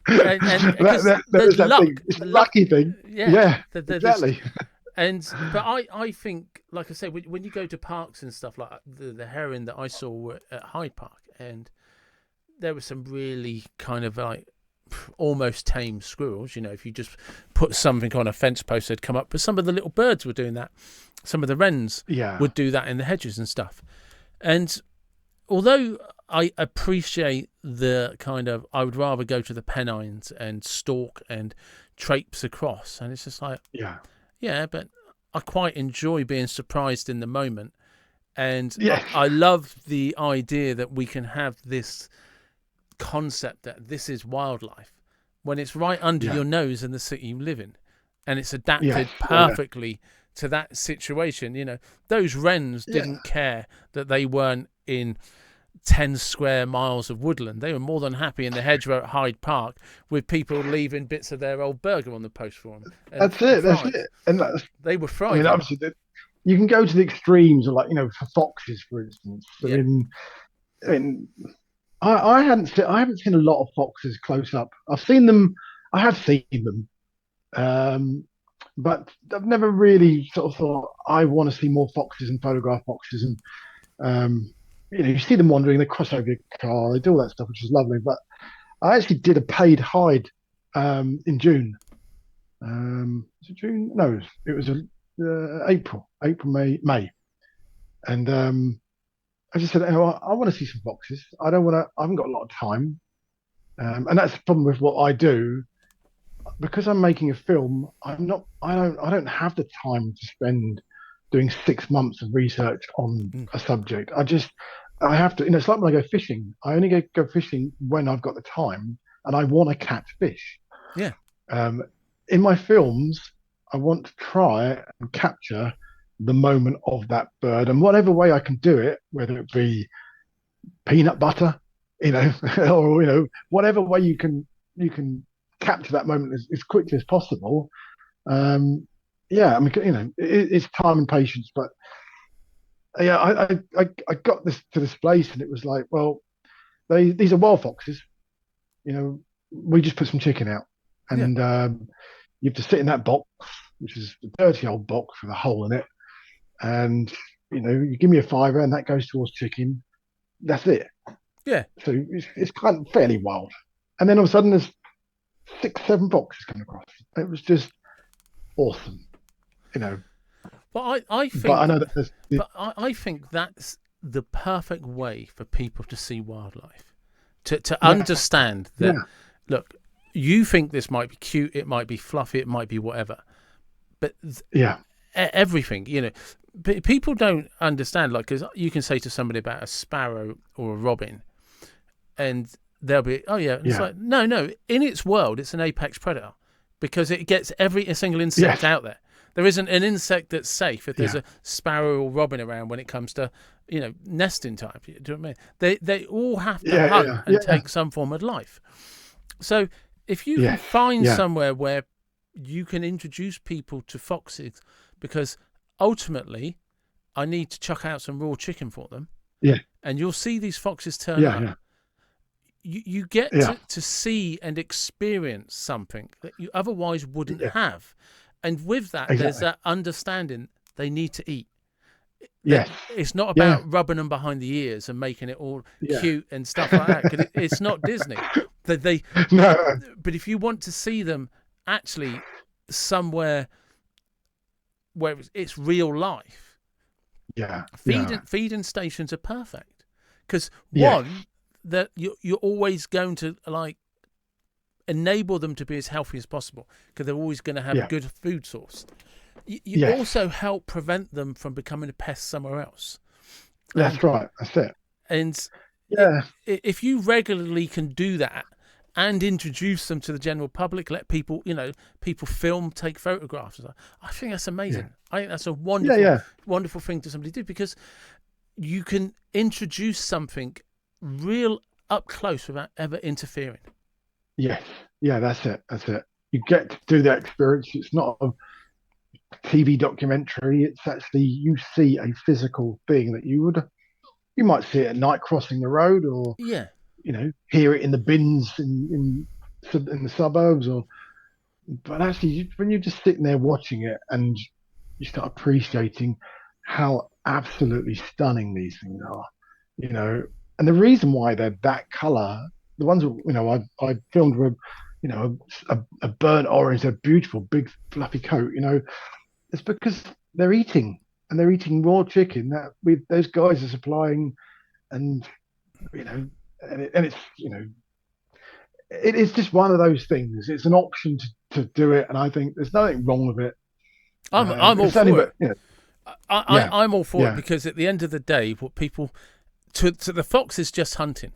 there's that thing. It's a lucky thing. Yeah, exactly. But I think, like I said, when you go to parks and stuff like the heron that I saw at Hyde Park, and there were some really kind of like almost tame squirrels. If you just put something on a fence post, they'd come up. But some of the little birds were doing that. Some of the wrens would do that in the hedges and stuff. And although I appreciate the kind of, I would rather go to the Pennines and stalk and traipse across, and it's just like, but I quite enjoy being surprised in the moment, and I love the idea that we can have this concept that this is wildlife when it's right under your nose in the city you live in, and it's adapted perfectly to that situation. Those wrens didn't care that they weren't in 10 square miles of woodland. They were more than happy in the hedgerow at Hyde Park with people leaving bits of their old burger on the post for them. That's it. And they were fried. I mean, obviously, you can go to the extremes, of, like, for foxes, for instance. I haven't seen a lot of foxes close up. I've seen them. I have seen them. But I've never really sort of thought I want to see more foxes and photograph foxes. And you see them wandering, they cross over your car, they do all that stuff, which is lovely. But I actually did a paid hide in June. Was it June? No, it was April, May. And I just said, I want to see some foxes. I haven't got a lot of time. And that's the problem with what I do. Because I'm making a film, I don't have the time to spend doing 6 months of research on a subject. I have to, it's like when I go fishing. I only go fishing when I've got the time and I want to catch fish. Yeah. In my films, I want to try and capture the moment of that bird, and whatever way I can do it, whether it be peanut butter, you know, or whatever way you can capture that moment as quickly as possible. Um, yeah, I mean, it's time and patience, but yeah, I got this to this place, and it was like, well, these are wild foxes. We just put some chicken out, Yeah. and you have to sit in that box, which is a dirty old box with a hole in it, and you give me a fiver, and that goes towards chicken. That's it. Yeah. So it's kind of fairly wild. And then all of a sudden, there's 6, 7 boxes come across. It was just awesome, you know. But I But I think, know that there's I think that's the perfect way for people to see wildlife, to yeah, understand that. yeah, Look, you think this might be cute, it might be fluffy, it might be whatever, but yeah, everything, people don't understand. Like, because you can say to somebody about a sparrow or a robin, and they'll be, oh yeah, and it's yeah, like, no, in its world, it's an apex predator because it gets every single insect yes, out there. There isn't an insect that's safe if there's yeah, a sparrow or robin around when it comes to, nesting time. Do you know what I mean? They all have to yeah, hunt yeah, and yeah, take some form of life. So if you can yes, find yeah, somewhere where you can introduce people to foxes, because ultimately I need to chuck out some raw chicken for them, yeah, and you'll see these foxes turn yeah, up. yeah, You get yeah, to see and experience something that you otherwise wouldn't yeah, have. And with that, there's exactly. that understanding they need to eat. That Yes, it's not yeah, about rubbing them behind the ears and making it all yeah. cute and stuff like that. Because it's not Disney. That they, No, but if you want to see them actually somewhere where it's real life, yeah, feeding yeah, feeding stations are perfect. Because yes, one, that you're always going to like enable them to be as healthy as possible because they're always going to have a yeah, good food source. You yes. also help prevent them from becoming a pest somewhere else. And That's right. That's it. and Yeah, if you regularly can do that and introduce them to the general public, let people, people film, take photographs. I think that's yeah, amazing. I think that's a yeah, wonderful, yeah. wonderful thing to somebody do because you can introduce something real up close without ever interfering. Yes, yeah. That's it. That's it. You get to do that experience. It's not a TV documentary. It's actually you see a physical thing that you might see it at night crossing the road, or Yeah, hear it in the bins in the suburbs, or but actually when you're just sitting there watching it and you start appreciating how absolutely stunning these things are, you know, and the reason why they're that color, the ones I filmed were, a burnt orange, a beautiful big fluffy coat, it's because they're eating and they're eating raw chicken that those guys are supplying, and you know, and it's it's just one of those things. It's an option to do it, and I think there's nothing wrong with it. I'm all It's only, for it. but you know, I yeah, I'm all for it yeah, because at the end of the day, what people to the fox is just hunting.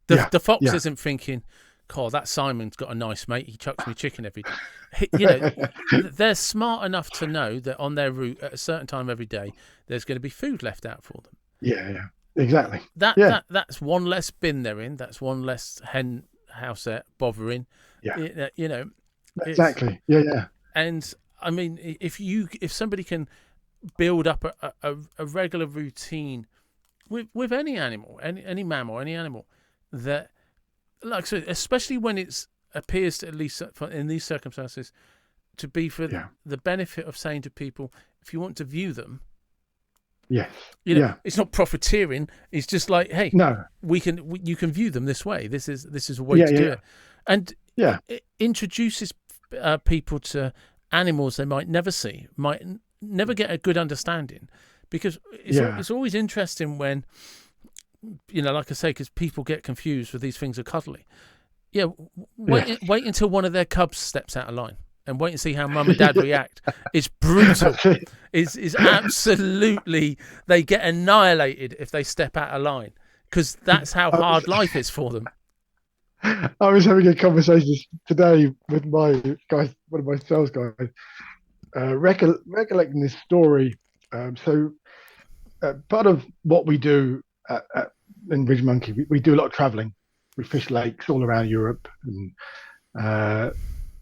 The yeah, the fox yeah, isn't thinking, "God, that Simon's got a nice mate. He chucks me chicken every day." You know, they're smart enough to know that on their route at a certain time every day, there's going to be food left out for them. yeah, yeah, exactly. That Yeah, that that's one less bin they're in. That's one less hen house they're bothering. yeah, You know, it's exactly. Yeah, yeah, and I mean, if somebody can build up a regular routine with any animal, any mammal, any animal that, like, so especially when it's appears to, at least in these circumstances, to be for yeah, the benefit of saying to people, if you want to view them, yes, yeah. it's not profiteering. It's just like, hey, No, you can view them this way. This is a way yeah, to do yeah, it, and yeah, it introduces people to animals they might never see, might never get a good understanding, because yeah, it's always interesting when, like I say, because people get confused with these things are cuddly. Yeah, yeah. wait until one of their cubs steps out of line, and wait and see how mum and dad react. It's brutal. That's it. Is absolutely, they get annihilated if they step out of line because that's how I was, hard life is for them. I was having a conversation today with my guys, one of my sales guys, recollecting this story. So part of what we do at in Ridge Monkey, we do a lot of traveling. We fish lakes all around Europe, and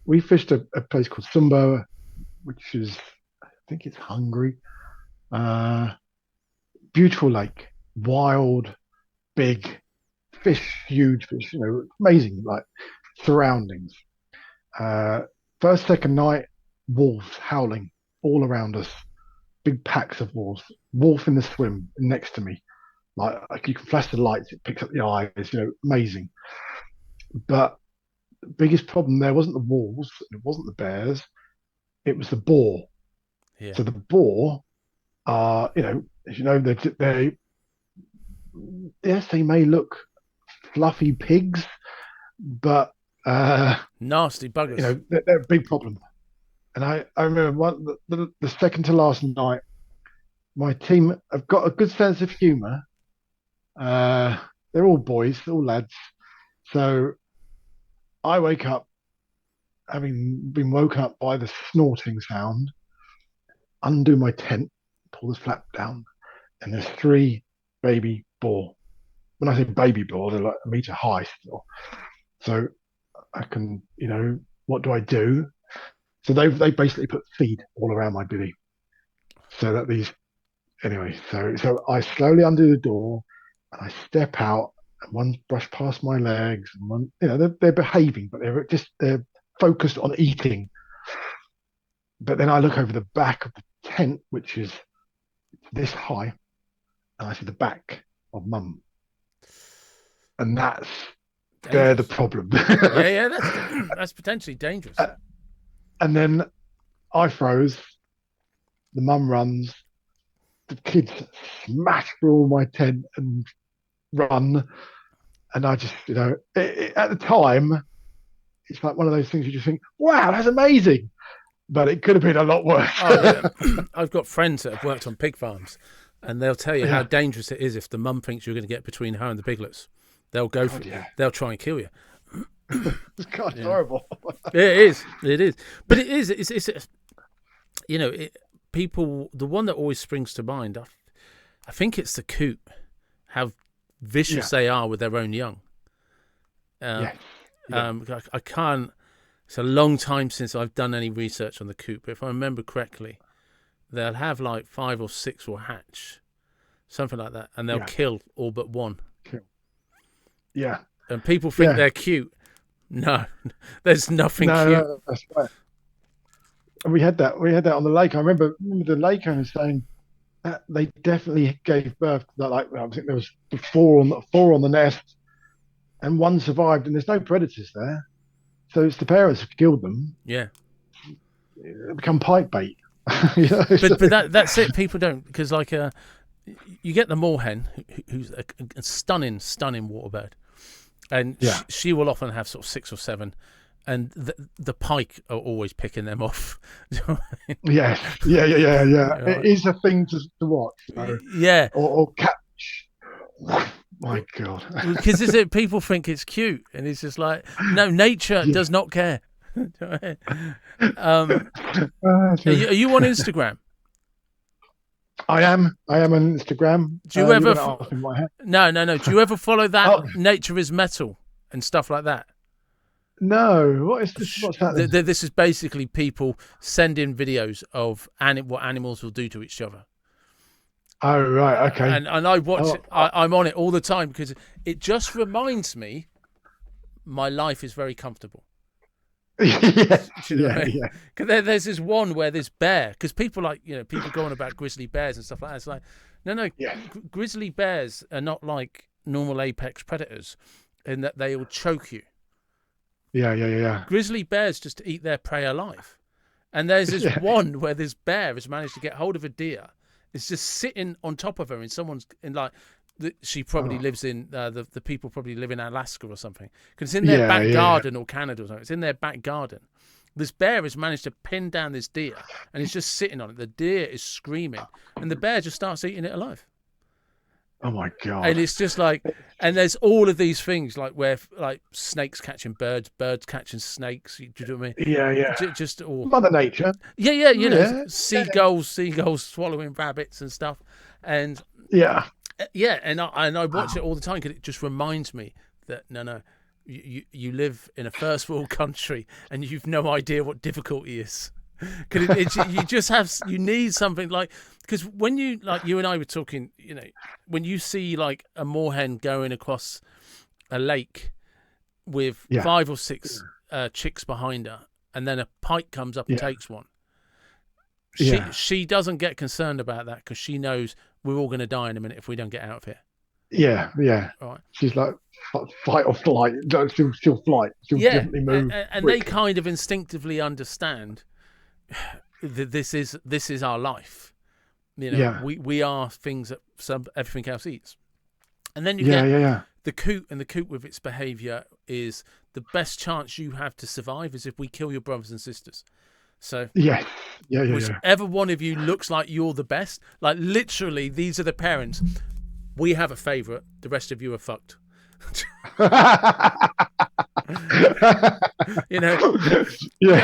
we fished a place called Sumbo, which is, I think it's Hungary. Uh, Beautiful lake, wild, big fish, huge fish, amazing like surroundings. Uh, First, second night, wolves howling all around us, big packs of wolves. Wolf in the swim next to me, like you can flash the lights, it picks up the eyes, amazing. But the biggest problem there wasn't the wolves, it wasn't the bears, it was the boar. Yeah. So the boar are, as you know, they yes, they may look fluffy pigs, but Nasty buggers. they're a big problem. And I remember the second to last night, my team have got a good sense of humour. They're all boys, all lads. So I wake up having been woken up by the snorting sound, undo my tent, pull the flap down, and there's three baby boar. When I say baby boar, they're like a metre high still. So I can, what do I do? So they basically put feed all around my bivvy. So that anyway, so I slowly undo the door and I step out and one brush past my legs and one, they're behaving, but they're focused on eating. But then I look over the back of the tent, which is this high, and I see the back of mum. And they're the problem. yeah, that's potentially dangerous. And then I froze. The mum runs. The kids smash through all my tent and run. And I just, at the time, it's like one of those things you just think, wow, that's amazing. But it could have been a lot worse. I've got friends that have worked on pig farms, and they'll tell you how dangerous it is if the mum thinks you're going to get between her and the piglets. They'll go for it. They'll try and kill you. It's kind of horrible. It is. But it is. It's people. The one that always springs to mind, I think it's the coot. How vicious they are with their own young. I can't. It's a long time since I've done any research on the coot, but if I remember correctly, they'll have like 5 or 6 will hatch, something like that, and they'll kill all but one. Yeah. And people think they're cute. No, there's nothing cute. No, that's right. And we had that on the lake. I remember the lake owner saying that they definitely gave birth to that. I think there was 4 on the nest, and one survived. And there's no predators there, so it's the parents who killed them. Yeah, it become pike bait. But that's it. People don't, because you get the moorhen, who's a stunning warbird, and she will often have sort of 6 or 7, and the pike are always picking them off. Yes, yeah. It is a thing to watch. Or catch. My God. Because people think it's cute, and it's just like, no, nature does not care. Are you on Instagram? I am on Instagram. Do you ever? No. Do you ever follow that Nature is Metal and stuff like that? No. What is this? What's that? This is basically people sending videos of what animals will do to each other. Oh right, okay. And I watch it. I'm on it all the time because it just reminds me my life is very comfortable. Yeah. Because there's this one where this bear, because people people go on about grizzly bears and stuff like that. It's like, no, grizzly bears are not like normal apex predators in that they will choke you. Yeah. Grizzly bears just eat their prey alive. And there's this one where this bear has managed to get hold of a deer. It's just sitting on top of her she probably lives in, the people probably live in Alaska or something. Because it's in their back garden or Canada or something. It's in their back garden. This bear has managed to pin down this deer and it's just sitting on it. The deer is screaming and the bear just starts eating it alive. Oh my God. And it's just like, and there's all of these things like where like snakes catching birds catching snakes. Do you know what I mean? Yeah. Just all Mother Nature. Yeah. Seagulls swallowing rabbits and stuff. And Yeah, and I watch it all the time because it just reminds me that no, you live in a first world country and you've no idea what difficulty is. Because you just you need something like, because when you, like you and I were talking, when you see like a moorhen going across a lake with 5 or 6 chicks behind her, and then a pike comes up and takes one. She doesn't get concerned about that because she knows we're all going to die in a minute if we don't get out of here. Yeah. Right. She's like fight or flight. She'll flight. She'll definitely move. And they kind of instinctively understand that this is our life. We are things that everything else eats. And then you get the coot, and the coot with its behaviour is the best chance you have to survive is if we kill your brothers and sisters. So whichever one of you looks like you're the best, like literally these are the parents. We have a favourite, the rest of you are fucked. I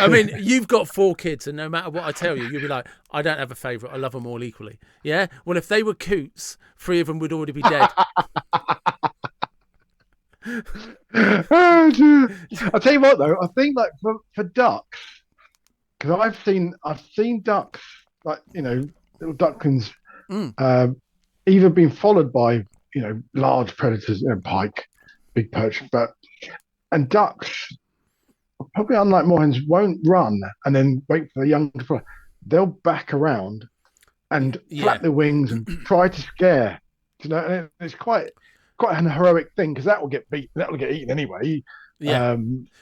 mean, you've got 4 kids, and no matter what I tell you, you'll be like, I don't have a favourite, I love them all equally. Yeah, well, if they were coots, 3 of them would already be dead. I'll tell you what though, I think like for ducks, because I've seen ducks, like little ducklings, either being followed by large predators, pike, big perch, and ducks, probably unlike moorhens, won't run and then wait for the young to fly. They'll back around and flap their wings and try to scare. And it's quite an heroic thing because that will get eaten anyway. Yeah,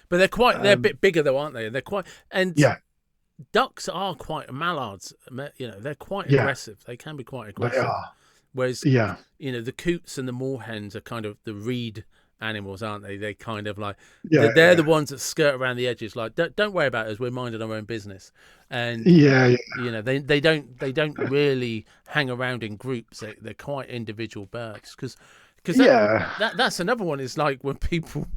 but they're a bit bigger though, aren't they? They're quite ducks are quite mallards. They're quite aggressive. They can be quite aggressive. They are. Whereas the coots and the moorhens are kind of the reed animals, aren't they? They kind of like they're the ones that skirt around the edges. Like don't worry about us. We're minding our own business. And they don't really hang around in groups. They're quite individual birds because that's another one. Is like when people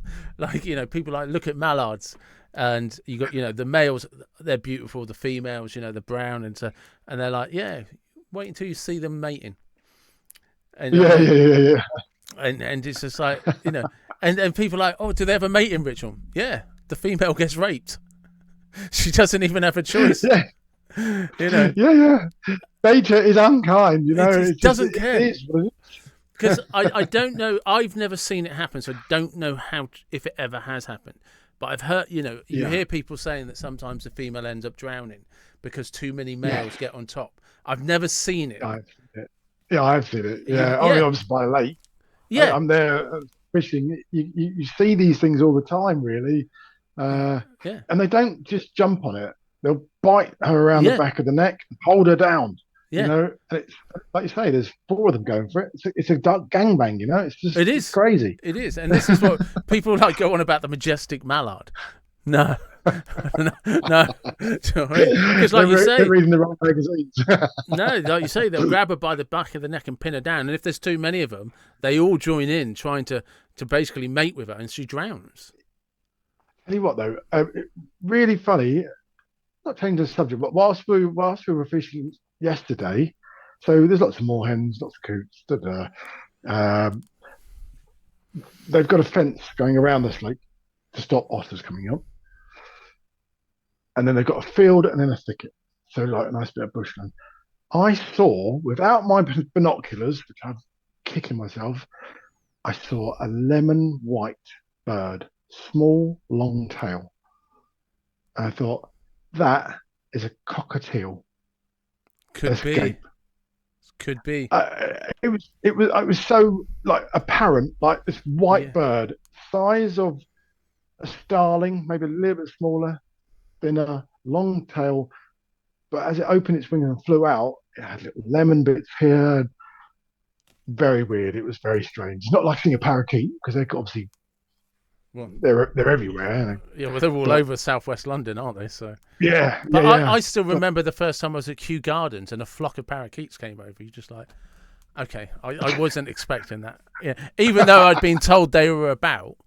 people like look at mallards. And you got the males, they're beautiful. The females, the brown, and they're like, wait until you see them mating. And, and it's just like and people are like, oh, do they have a mating ritual? Yeah, the female gets raped. She doesn't even have a choice. Nature is unkind. It doesn't care. Because I don't know. I've never seen it happen, so I don't know if it ever has happened. But I've heard, you hear people saying that sometimes the female ends up drowning because too many males get on top. I've never seen it. I've seen it. Yeah, I mean, obviously by a lake. Yeah, I'm there fishing. You see these things all the time, really. And they don't just jump on it. They'll bite her around the back of the neck, and hold her down. Yeah. And it's like you say, there's 4 of them going for it. It's a duck gangbang, It's crazy. It is, and this is what people like go on about the majestic mallard. No. Because like you say, they're reading the wrong magazines. No, like you say, they'll grab her by the back of the neck and pin her down. And if there's too many of them, they all join in trying to basically mate with her, and she drowns. Tell you what, though, really funny. Not changing the subject, but whilst we were fishing yesterday, so there's lots of moorhens, lots of coots. They've got a fence going around this lake to stop otters coming up, and then they've got a field and then a thicket, so like a nice bit of bushland. I saw, without my binoculars, which I'm kicking myself, I saw a lemon white bird, small, long tail, and I thought that is a cockatiel. Could be. It was so like apparent, like this white bird, size of a starling, maybe a little bit smaller, thinner, long tail. But as it opened its wing and flew out, it had little lemon bits here. Very weird. It was very strange. It's not like seeing a parakeet because they're obviously they're everywhere. Yeah, they're all over southwest London, aren't they? So I still remember the first time I was at Kew Gardens and a flock of parakeets came over. You're just like, okay, I wasn't expecting that. Yeah, even though I'd been told they were about.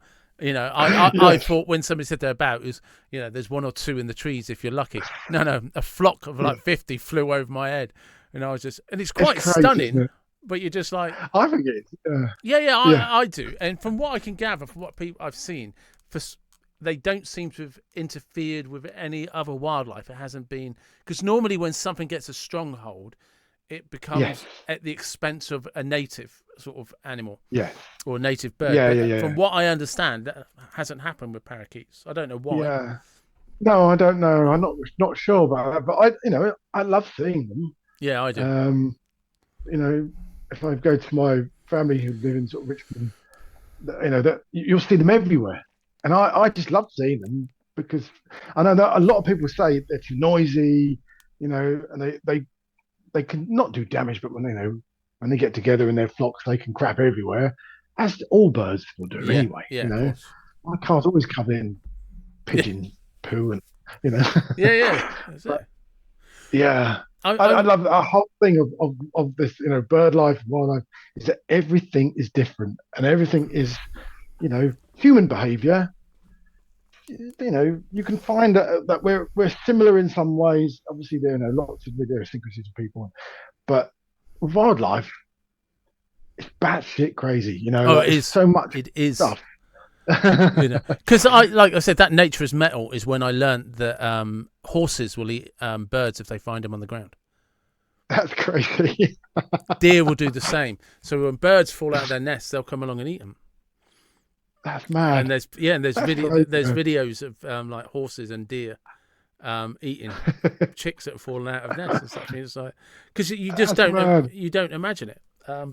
I thought when somebody said they're about, is there's 1 or 2 in the trees if you're lucky. No, a flock of like 50 flew over my head, and I was just, and it's quite stunning. but you're just like, I think it's yeah, yeah, I do. And from what I can gather, from what people I've seen, they don't seem to have interfered with any other wildlife. It hasn't been, because normally when something gets a stronghold, it yes, becomes at the expense of a native sort of animal yes, or a native bird. yeah, But yeah, yeah, from what I understand, that hasn't happened with parakeets. I don't know why. yeah. No, I don't know. I'm not sure about that, but I love seeing them. Yeah, I do. Um, you know, if I go to my family who live in sort of Richmond, that you'll see them everywhere, and I just love seeing them because I know that a lot of people say they're too noisy, and they can not do damage, but when they get together in their flocks, they can crap everywhere, as all birds will do Yeah, anyway. yeah, of course. My car's always covered in Yeah, pigeon poo and you know. yeah. That's But it. yeah, I, I I, love the whole thing of this, bird life, wildlife, is that everything is different and everything is, human behavior. You can find that we're similar in some ways. Obviously, there are lots of idiosyncrasies of people, but with wildlife, it's batshit crazy. it Like there's is. so much It is. stuff. Because like I said, that nature is metal is when I learnt that horses will eat birds if they find them on the ground. That's crazy. Deer will do the same. So when birds fall out of their nests, they'll come along and eat them. That's And mad. there's That's crazy. there's videos of like horses and deer eating chicks that have fallen out of nests and stuff. And it's like, because you just That's mad. don't imagine it,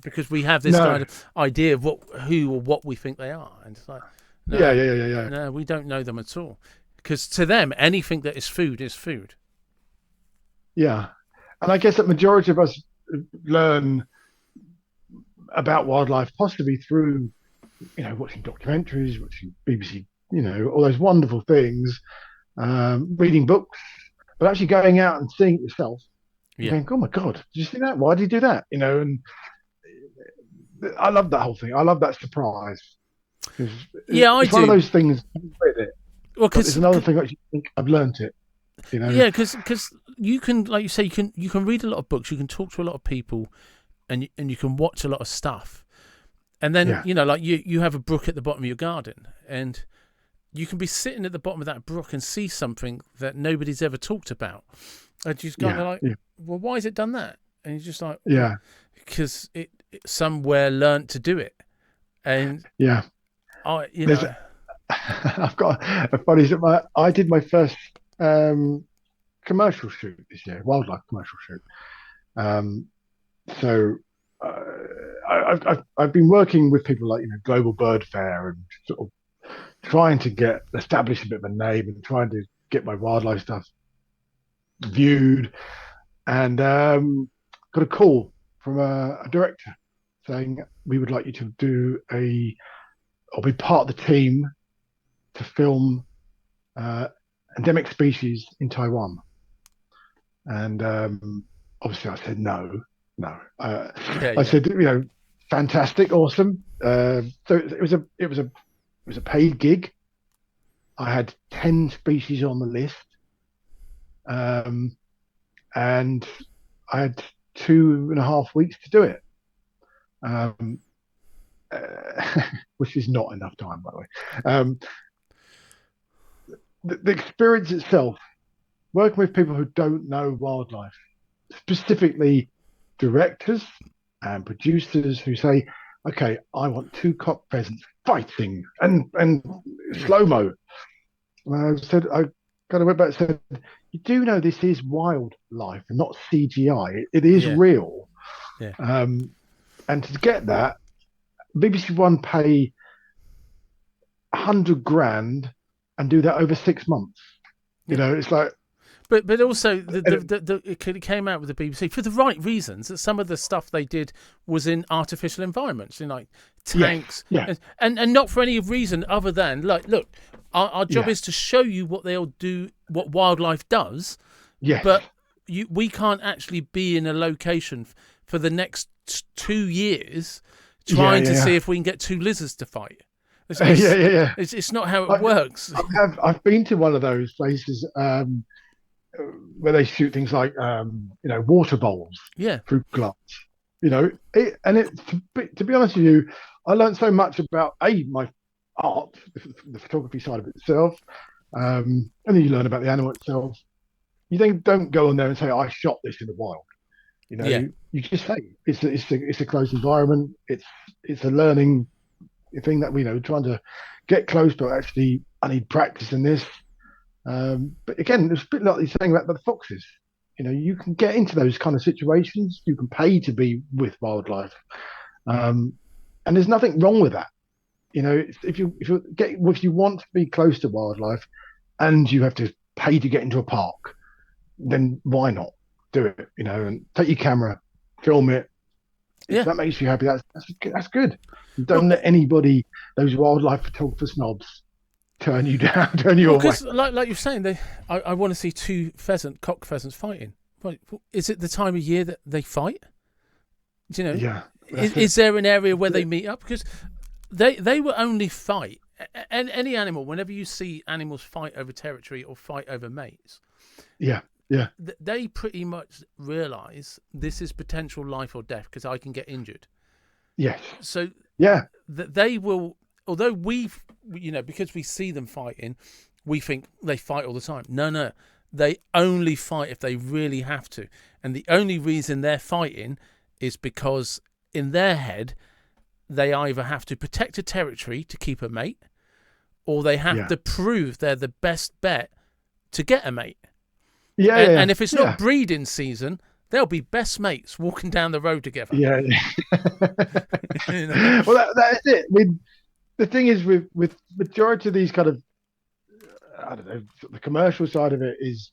because we have this No. kind of idea of who or what we think they are, and it's like, Yeah, no, yeah, yeah, yeah. no, we don't know them at all. Because to them, anything that is food is food. Yeah. And I guess that majority of us learn about wildlife possibly through, watching documentaries, watching BBC, all those wonderful things, reading books, but actually going out and seeing it yourself and Yeah, going, oh my God, did you see that? Why did he do that? And I love that whole thing. I love that surprise. Because yeah, I it's one of do. those things, I've read it, Well, but there's another thing that you think I've learned it. yeah, because you can, like you say, you can read a lot of books, you can talk to a lot of people, and you can watch a lot of stuff, and then Yeah, like you have a brook at the bottom of your garden, and you can be sitting at the bottom of that brook and see something that nobody's ever talked about, and you just kind yeah, of like, yeah, well, why has it done that? And you're just like, well, yeah, because it somewhere learnt to do it, and yeah. I, There's, I've got a funny. I did my first commercial shoot this year, wildlife commercial shoot. Um, so uh, I've been working with people like Global Bird Fair and sort of trying to establish a bit of a name and trying to get my wildlife stuff viewed, and got a call from a director saying we would like you to do or be part of the team to film uh, endemic species in Taiwan. And obviously, I said no, no. I yeah, said, fantastic, awesome. So it was a paid gig. I had 10 species on the list, and I had 2.5 weeks to do it, um, which is not enough time, by the way. The experience itself, working with people who don't know wildlife, specifically directors and producers who say, "Okay, I want two cock pheasants fighting and slow mo." And I kind of went back and said, "You do know this is wildlife, not CGI. It is yeah, real." yeah. And to get that, BBC One pay 100 grand and do that over 6 months. Yeah. It's like, But also and it came out with the BBC for the right reasons. That some of the stuff they did was in artificial environments, in like yes, tanks, yeah, and not for any reason other than like, look, our job yeah, is to show you what they'll do, what wildlife does, yes, but we can't actually be in a location for the next 2 years yeah, trying yeah, to yeah. see if we can get two lizards to fight. Yeah, yeah, yeah. It's not how it I, works. I've been to one of those places where they shoot things like water bowls Yeah, through glass, To be honest with you, I learned so much about my art, the photography side of it itself, and then you learn about the animal itself. You then don't go on there and say, "I shot this in the wild." Yeah. You just say it's a closed environment. It's a learning thing that we trying to get close, but actually I need practice in this. But again, it's a bit like you're saying about the foxes. You can get into those kind of situations. You can pay to be with wildlife, um, and there's nothing wrong with that. If you want to be close to wildlife, and you have to pay to get into a park, then why not do it? And take your camera, film it. If Yeah. that makes you happy, that's good. Well, Don't let anybody, those wildlife photographer snobs, turn you down, turn you well, away. because like you're saying, I want to see two cock pheasants fighting. Right. Is it the time of year that they fight? Do you know? Yeah. Is there an area where they meet up? Because they will only fight. And any animal, whenever you see animals fight over territory or fight over mates, Yeah. Yeah. they pretty much realise this is potential life or death because I can get injured. Yes. So Yeah. they will, although because we see them fighting, we think they fight all the time. No. They only fight if they really have to. And the only reason they're fighting is because in their head, they either have to protect a territory to keep a mate, or they have to prove they're the best bet to get a mate. Yeah. And if it's not breeding season, they'll be best mates walking down the road together. Yeah. Well, that's it. The thing is with majority of these kind of, I don't know, the commercial side of it is,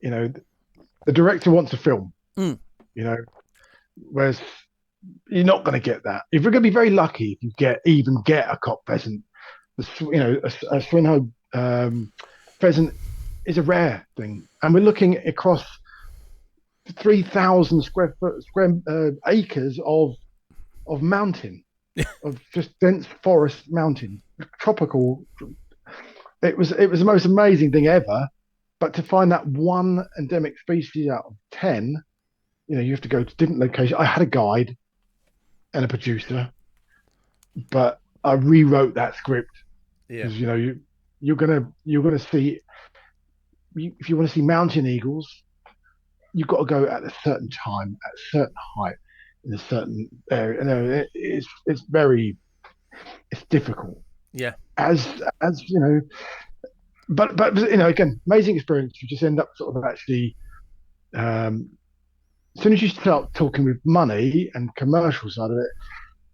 the director wants a film, whereas you're not going to get that. If you're going to be very lucky if you get a cock pheasant, a swinhog pheasant is a rare thing, and we're looking across 3,000 square acres of mountain, of just dense forest mountain, tropical. It was the most amazing thing ever. But to find that one endemic species out of 10, you have to go to different locations. I had a guide and a producer, but I rewrote that script because you're gonna see, if you want to see mountain eagles, you've got to go at a certain time, at a certain height, in a certain area. It's difficult. Yeah. As but again, amazing experience. You just end up sort of actually, as soon as you start talking with money and commercial side of it,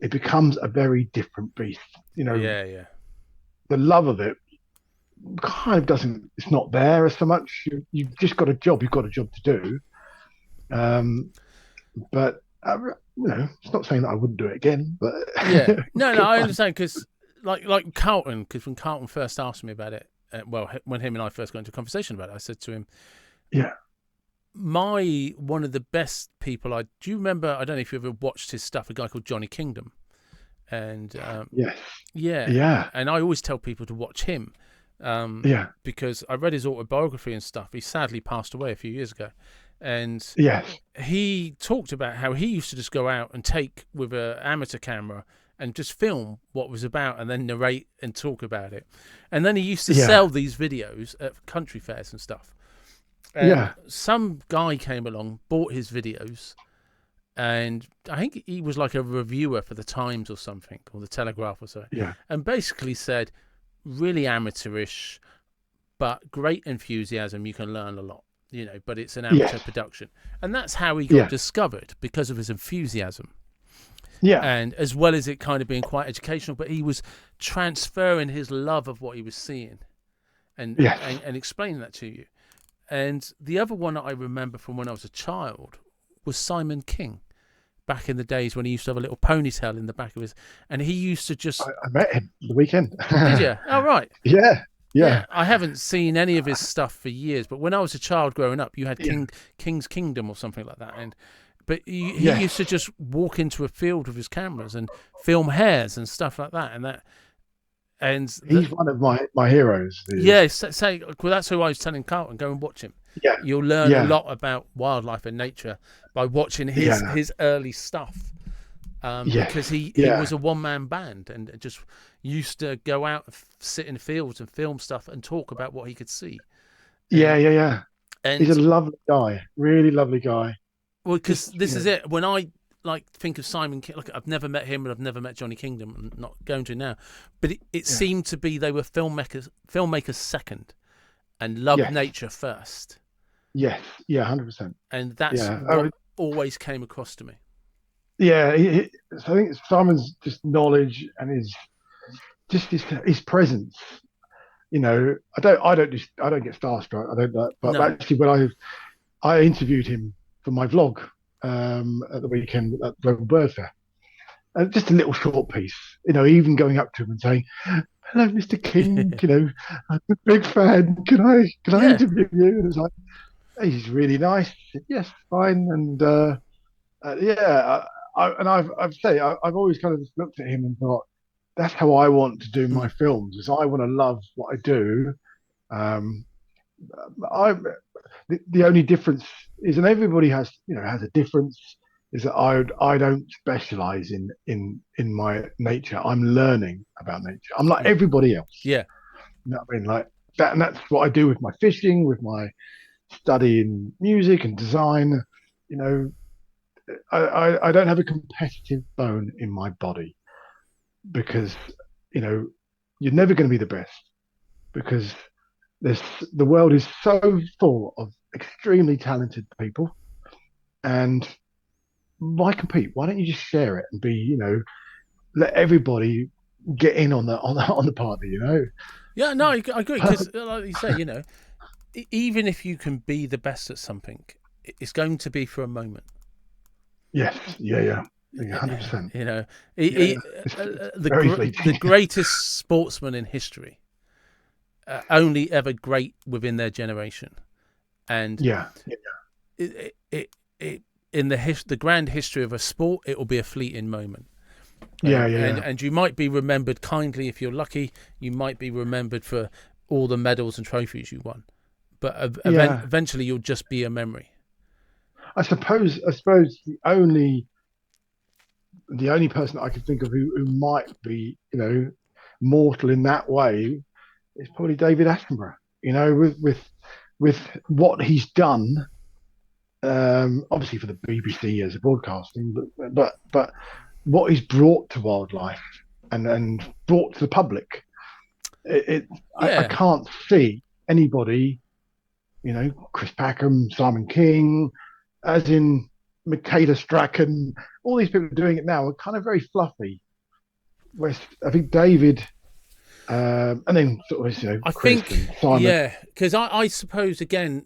it becomes a very different beast. Yeah. The love of it kind of doesn't. It's not there as so much. You've just got a job. You've got a job to do. But it's not saying that I wouldn't do it again. But yeah, no, I understand because like Carlton, because when Carlton first asked me about it, when him and I first got into a conversation about it, I said to him, yeah, one of the best people. Do you remember? I don't know if you ever watched his stuff. A guy called Johnny Kingdom, and yes, yeah, and I always tell people to watch him. Because I read his autobiography and stuff. He sadly passed away a few years ago. And he talked about how he used to just go out and take with an amateur camera and just film what was about and then narrate and talk about it. And then he used to sell these videos at country fairs and stuff. And some guy came along, bought his videos, and I think he was like a reviewer for the Times or something, or the Telegraph or so. Yeah. And basically said, really amateurish, but great enthusiasm. You can learn a lot, but it's an amateur production. And that's how he got discovered, because of his enthusiasm. Yeah. And as well as it kind of being quite educational, but he was transferring his love of what he was seeing and explaining that to you. And the other one that I remember from when I was a child was Simon King. Back in the days when he used to have a little ponytail in the back of his, and he used to just. I met him the weekend. Did you? Oh, right. Yeah. I haven't seen any of his stuff for years, but when I was a child growing up, you had King's Kingdom or something like that, but he used to just walk into a field with his cameras and film hares and stuff like that, and he's one of my heroes. Yeah, well, that's who I was telling Carlton, go and watch him. Yeah. You'll learn a Yeah. lot about wildlife and nature by watching Yeah. his early stuff. Yes. Because he Yeah. was a one-man band and just used to go out and sit in fields and film stuff and talk about what he could see. Yeah. Yeah. Yeah. He's a And lovely guy. Really lovely guy. well, because Just, this is it. When I think of Simon King, like I've never met him and I've never met Johnny Kingdom. I'm not going to now, but it yeah. seemed to be they were filmmakers second, and loved Yes. nature first. Yes. Yeah. 100%. And that's Yeah. what always came across to me. Yeah. So I think Simon's just knowledge and his presence. I don't get starstruck. I don't. But No. actually, when I interviewed him for my vlog at the weekend at the local bird fair, and just a little short piece. Even going up to him and saying, "Hello, Mr. King. I'm a big fan. Can I interview you?" And it's like, hey, he's really nice. I said, yes, fine. And yeah, I've always kind of just looked at him and thought, that's how I want to do my films. Is I want to love what I do. Um, I the only difference is, and everybody has a difference, is that I don't specialize in my nature. I'm learning about nature. I'm like everybody else. Yeah. You know what I mean? Like that, and that's what I do with my fishing, with my study in music and design. I don't have a competitive bone in my body, because you're never going to be the best, because the world is so full of extremely talented people, and why compete? Why don't you just share it and be, let everybody get in on the party, Yeah, no, I agree, because like you say, even if you can be the best at something, it's going to be for a moment. Yes, yeah, 100%. The greatest sportsman in history, only ever great within their generation, and it in the grand history of a sport, it will be a fleeting moment. And you might be remembered kindly if you're lucky. You might be remembered for all the medals and trophies you won, but eventually you'll just be a memory. I suppose the only person that I could think of who might be, mortal in that way is probably David Attenborough. With what he's done, obviously for the BBC as a broadcasting, but what he's brought to wildlife and brought to the public, I can't see anybody, Chris Packham, Simon King, as in Michaela Strachan, all these people doing it now are kind of very fluffy. Whereas I think David, and then sort of, I Chris think, and Simon. because I suppose, again,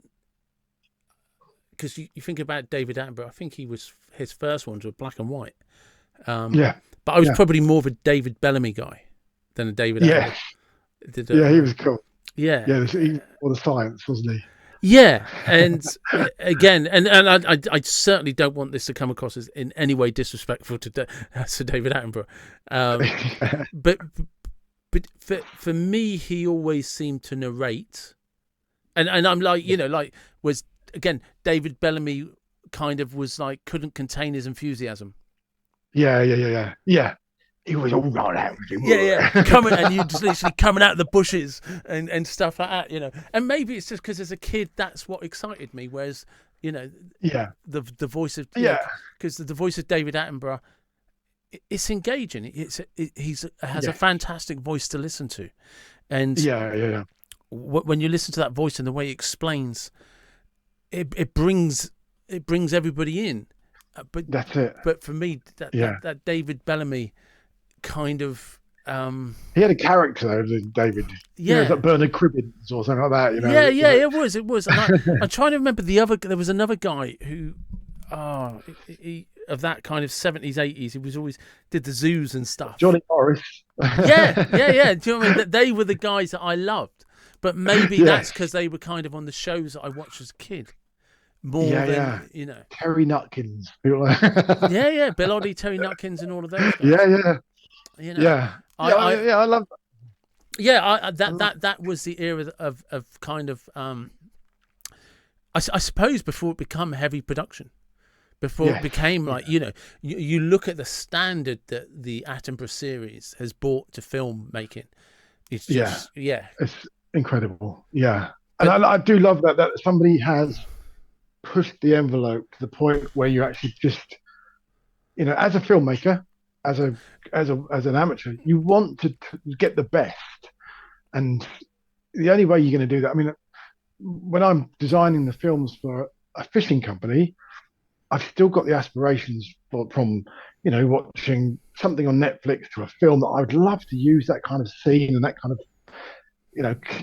because you think about David Attenborough, I think his first ones were black and white. But I was probably more of a David Bellamy guy than a David Attenborough. He was cool. Yeah, he was all the science, wasn't he? Yeah, and again, and I certainly don't want this to come across as in any way disrespectful to David Attenborough, but for me, he always seemed to narrate, and I'm like, was again David Bellamy kind of was like couldn't contain his enthusiasm. Yeah. He was all right out. Coming, and you just literally coming out of the bushes and stuff like that, And maybe it's just because as a kid, that's what excited me. Whereas, the voice of because the voice of David Attenborough, it's engaging. He has a fantastic voice to listen to, and when you listen to that voice and the way he explains, it brings everybody in. But that's it. But for me, that David Bellamy kind of he had a character though, David. Like Bernard Cribbins or something like that. It was. And I'm trying to remember there was another guy who, he, of that kind of 70s, 80s. He was always did the zoos and stuff. Johnny Morris. yeah. Do you know what I mean? They were the guys that I loved, but maybe that's because they were kind of on the shows that I watched as a kid. More than Terry Nutkins. Bill Oddie, Terry Nutkins, and all of those guys. I love that. That was the era of kind of I suppose before it became heavy production, before it Yes, became yeah, like, you look at the standard that the Attenborough series has brought to filmmaking. It's yeah. just, yeah. It's incredible. Yeah, and But I do love that somebody has pushed the envelope to the point where you actually just, as a filmmaker, as a as an amateur, you want to get the best, and the only way you're going to do that. I mean, when I'm designing the films for a fishing company, I've still got the aspirations from watching something on Netflix to a film that I would love to use that kind of scene and that kind of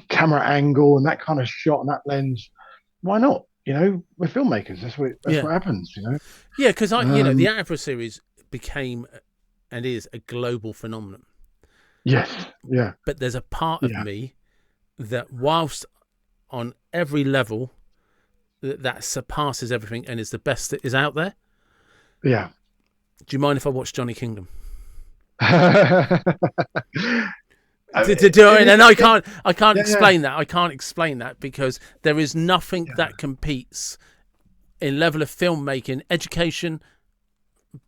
camera angle and that kind of shot and that lens. Why not? We're filmmakers. That's yeah, what happens. yeah, because the Um, Attenborough series became and is a global phenomenon. yes, yeah, But there's a part of yeah, me that, whilst on every level that surpasses everything and is the best that is out there. yeah. Do you mind if I watch Johnny Kingdom? It is. And I can't Yeah, yeah, explain that. I can't explain that because there is nothing yeah. that competes in level of filmmaking, education,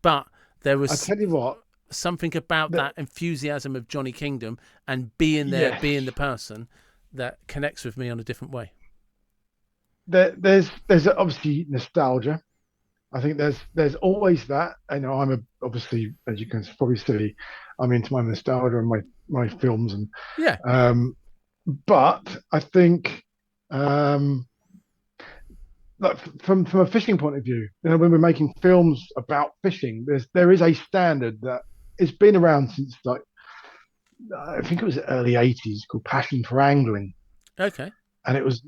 but there I was tell you what. something about That, that enthusiasm of Johnny Kingdom and being there, yes. being the person that connects with me on a different way. There's obviously nostalgia. I think there's always that. Obviously, as you can probably see, I'm into my nostalgia and my films, and Yeah, um, but I think um, like from a fishing point of view, when we're making films about fishing, there is a standard that it's been around since, like, I think it was the early '80s, called Passion for Angling, okay, and it was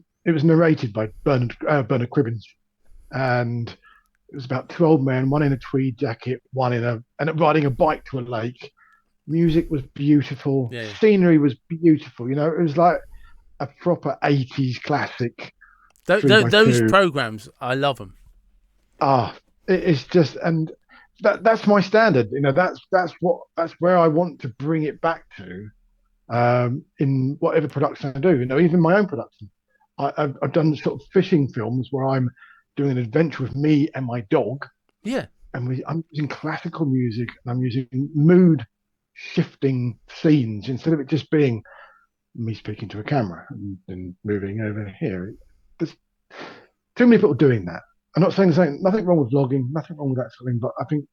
narrated by Bernard Cribbins, and it was about two old men, one in a tweed jacket, one and riding a bike to a lake. Music was beautiful, yeah. scenery was beautiful. It was like a proper '80s classic, three by Those two. programs, I love them. It's just, and that's my standard. That's where I want to bring it back to, in whatever production I do. Even my own production. I've done sort of fishing films where I'm doing an adventure with me and my dog, Yeah, and I'm using classical music and I'm using mood shifting scenes instead of it just being me speaking to a camera and moving over here. There's too many people doing that. I'm not saying there's nothing wrong with vlogging, nothing wrong with that sort of thing, but I think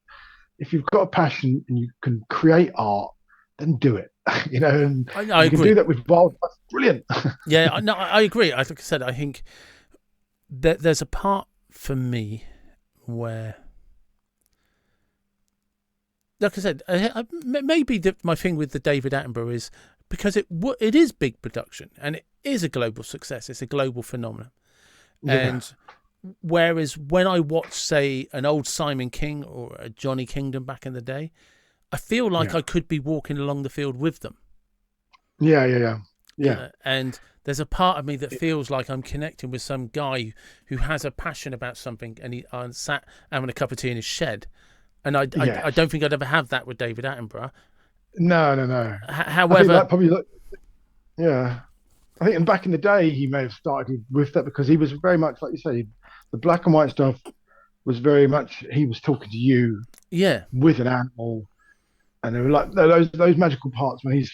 if you've got a passion and you can create art, then do it. And I if you can do agree. that with wildlife, brilliant. Yeah, no, I agree. Like I said, I think that there's a part for me where, like I said, maybe my thing with the David Attenborough is because it is big production and it is a global success. It's a global phenomenon. Yeah, And whereas when I watch, say, an old Simon King or a Johnny Kingdom back in the day, I feel like yeah, I could be walking along the field with them. yeah, yeah, yeah, yeah. And there's a part of me that feels like I'm connecting with some guy who has a passion about something, and he sat having a cup of tea in his shed. And I Yes. don't think I'd ever have that with David Attenborough. No, no, no. I think However, that probably, yeah. I think, and back in the day, he may have started with that because he was very much, like you say, the black and white stuff was very much, he was talking to you yeah, with an animal, and there were like those magical parts when he's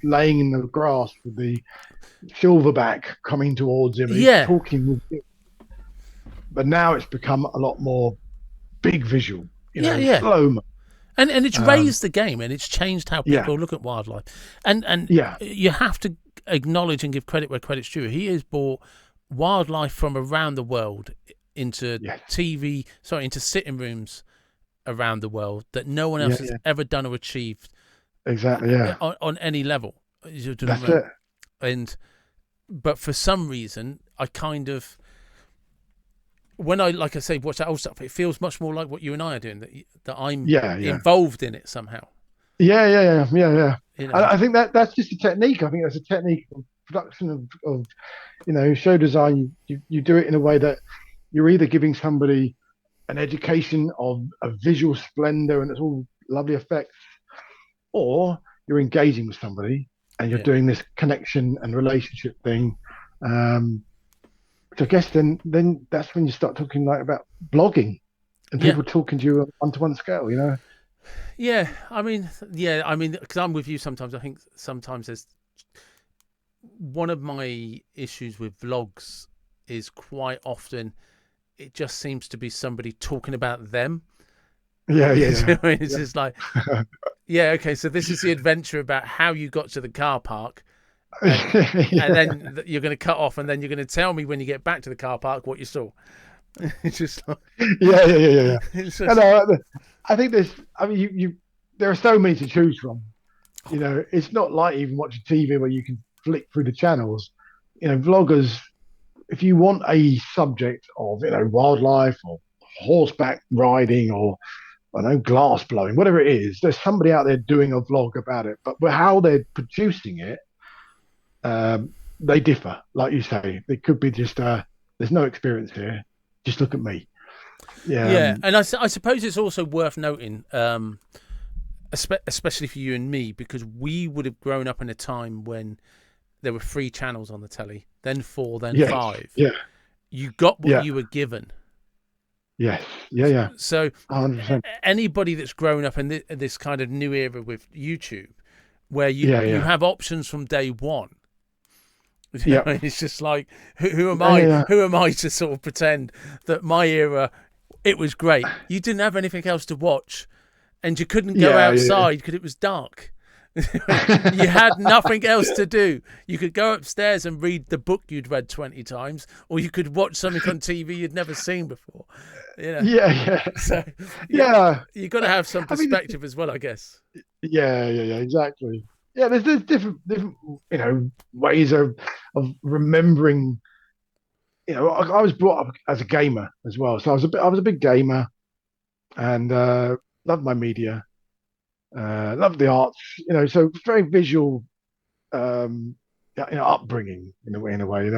laying in the grass with the silverback coming towards him and he's yeah, talking with you. But now it's become a lot more big visual, yeah. slow mo. And it's Um, raised the game and it's changed how yeah, people look at wildlife. And yeah, you have to acknowledge and give credit where credit's due. He has brought wildlife from around the world into yes, into sitting rooms around the world that no one yeah, else has yeah, ever done or achieved exactly, yeah. on any level. That's it. And but for some reason, I kind of, when I, like I say, watch that old stuff, it feels much more like what you and I are doing, that I'm Yeah, yeah. involved in it somehow. Yeah, yeah, yeah, yeah, yeah. You And know, I think that's just a technique. I think that's a technique of production of show design. You do it in a way that you're either giving somebody an education of a visual splendor and it's all lovely effects, or you're engaging with somebody and you're yeah, doing this connection and relationship thing, um, I guess then that's when you start talking like about blogging and Yeah, people talking to you on one-to-one scale. yeah. I mean, because I'm with you sometimes. I think sometimes there's one of my issues with vlogs is quite often it just seems to be somebody talking about them. Yeah, You yeah, know what I mean? It's yeah, just like, yeah, okay, so this is the adventure about how you got to the car park, and yeah, then you're going to cut off, and then you're going to tell me when you get back to the car park what you saw. It's just like, yeah. it's And just, I think there's, I mean, there are so many to choose from. It's not like even watching TV where you can flick through the channels. Vloggers, if you want a subject of, wildlife or horseback riding or I don't know, glass blowing, whatever it is, there's somebody out there doing a vlog about it. But how they're producing it, they differ. Like you say, it could be just there's no experience here. Just look at me. Yeah, yeah, and I suppose it's also worth noting, especially for you and me, because we would have grown up in a time when there were 3 channels on the telly, then 4, then yes, 5. yeah, You got what yeah, you were given. yes, yeah, So 100%. anybody that's grown up in this kind of new era with YouTube, where you Yeah, you yeah, have options from day one, yeah, it's just like who am yeah, I? yeah, Who am I to sort of pretend that my era it was great? You didn't have anything else to watch, and you couldn't go yeah, yeah, outside because it was dark. You had nothing else to do. You could go upstairs and read the book you'd read 20 times, or you could watch something on TV you'd never seen before. yeah, yeah, So yeah, yeah. you got to have some I mean, perspective as well, I guess. yeah, exactly. Yeah, there's different ways of remembering. I was brought up as a gamer as well, so I was a big gamer and loved my media, loved the arts. So very visual um, upbringing in a way,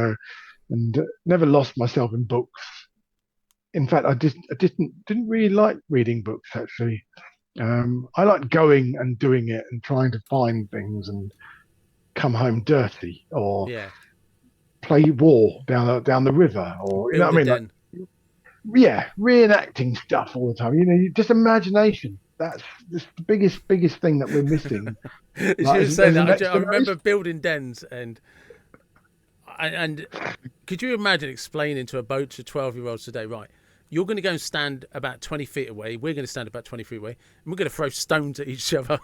and never lost myself in books. In fact, I didn't really like reading books actually. I liked going and doing it and trying to find things and come home dirty or Yeah, play war down the river or build what a I mean, like, den. yeah, reenacting stuff all the time. Just imagination. That's the biggest thing that we're missing. As you Like were saying as a that, next I remember generation. building dens, and could you imagine explaining to a bunch of 12-year-olds today, right? You're going to go and stand about 20 feet away. We're going to stand about 20 feet away, and we're going to throw stones at each other.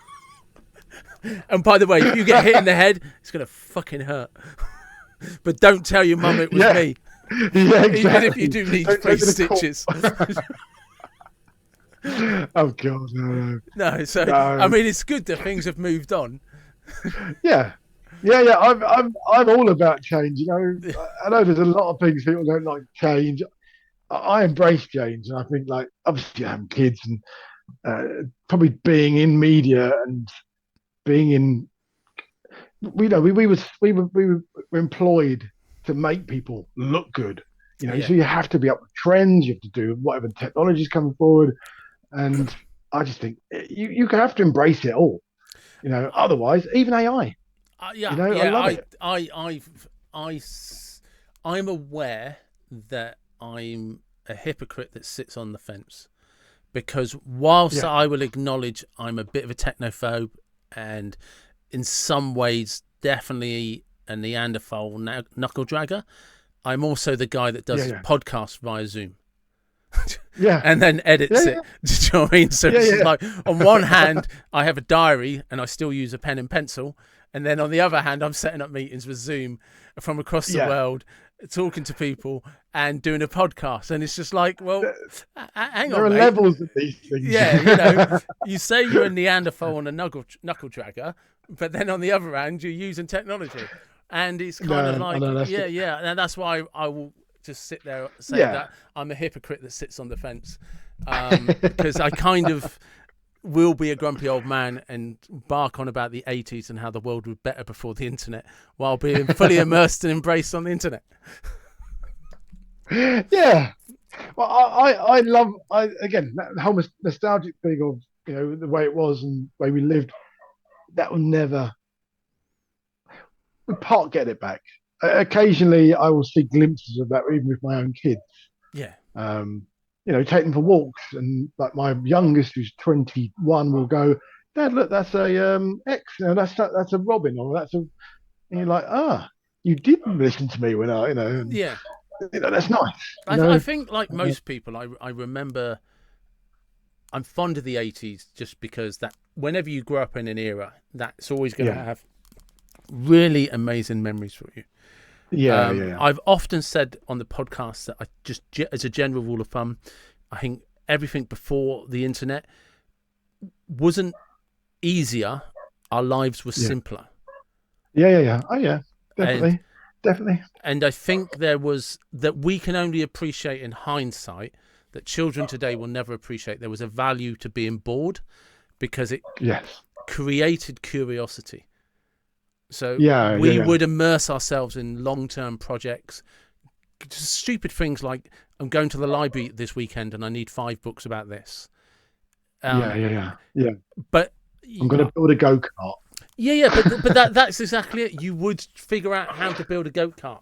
And by the way, if you get hit in the head, it's going to fucking hurt. But don't tell your mum it was Yeah, me, yeah, even if you exactly. do need Don't 3 take me to court. stitches. Oh God, no, No, so I no. mean, it's good that things have moved on. Yeah, yeah. I'm all about change. I know there's a lot of things people don't like change. I embrace change, and I think like obviously having kids and probably being in media and being in we were employed to make people look good. Yeah. So you have to be up with trends. You have to do whatever technology is coming forward, and I just think you have to embrace it all. Otherwise, even AI. Yeah, I yeah. love it. I, I'm aware that I'm a hypocrite that sits on the fence because whilst Yeah, I will acknowledge I'm a bit of a technophobe and in some ways definitely a Neanderthal knuckle dragger, I'm also the guy that does yeah, his yeah, podcast via Zoom. yeah, And then yeah, edits yeah, it. Do you know what I mean? So yeah, it's just yeah, like, on one hand, I have a diary and I still use a pen and pencil. And then on the other hand, I'm setting up meetings with Zoom from across the yeah. world, talking to people and doing a podcast. And it's just like, well, There, hang there on, are mate. levels of these things. Yeah, you say you're a Neanderthal and a knuckle dragger, but then on the other hand, you're using technology. And it's kind of No, I like, know that's yeah, yeah. And that's why I will just sit there and say yeah. that I'm a hypocrite that sits on the fence, because I kind of will be a grumpy old man and bark on about the 80s and how the world was better before the internet while being fully immersed and embraced on the internet. Yeah. Well, I love again that whole nostalgic thing of the way it was and the way we lived. That will never we part get it back. occasionally I will see glimpses of that, even with my own kids. Yeah. Um, take them for walks, and like my youngest, who's 21, will go, "Dad, look, that's a X. That's a Robin, or that's a." And you're like, you didn't listen to me when and Yeah. that's nice. I think, like most people, I remember. I'm fond of the 80s just because that whenever you grow up in an era, that's always going to Yeah, have really amazing memories for you. yeah. I've often said on the podcast that I just, as a general rule of thumb, I think everything before the internet wasn't easier. Our lives were Yeah. simpler. Yeah. Oh, yeah. And Definitely. and I think there was that we can only appreciate in hindsight that children today will never appreciate. There was a value to being bored because it Yes. created curiosity. So we Yeah. would immerse ourselves in long-term projects, just stupid things like, I'm going to the library this weekend and I need 5 books about this. Yeah. But I'm going to build a go-kart. yeah, but that's exactly it. You would figure out how to build a go-kart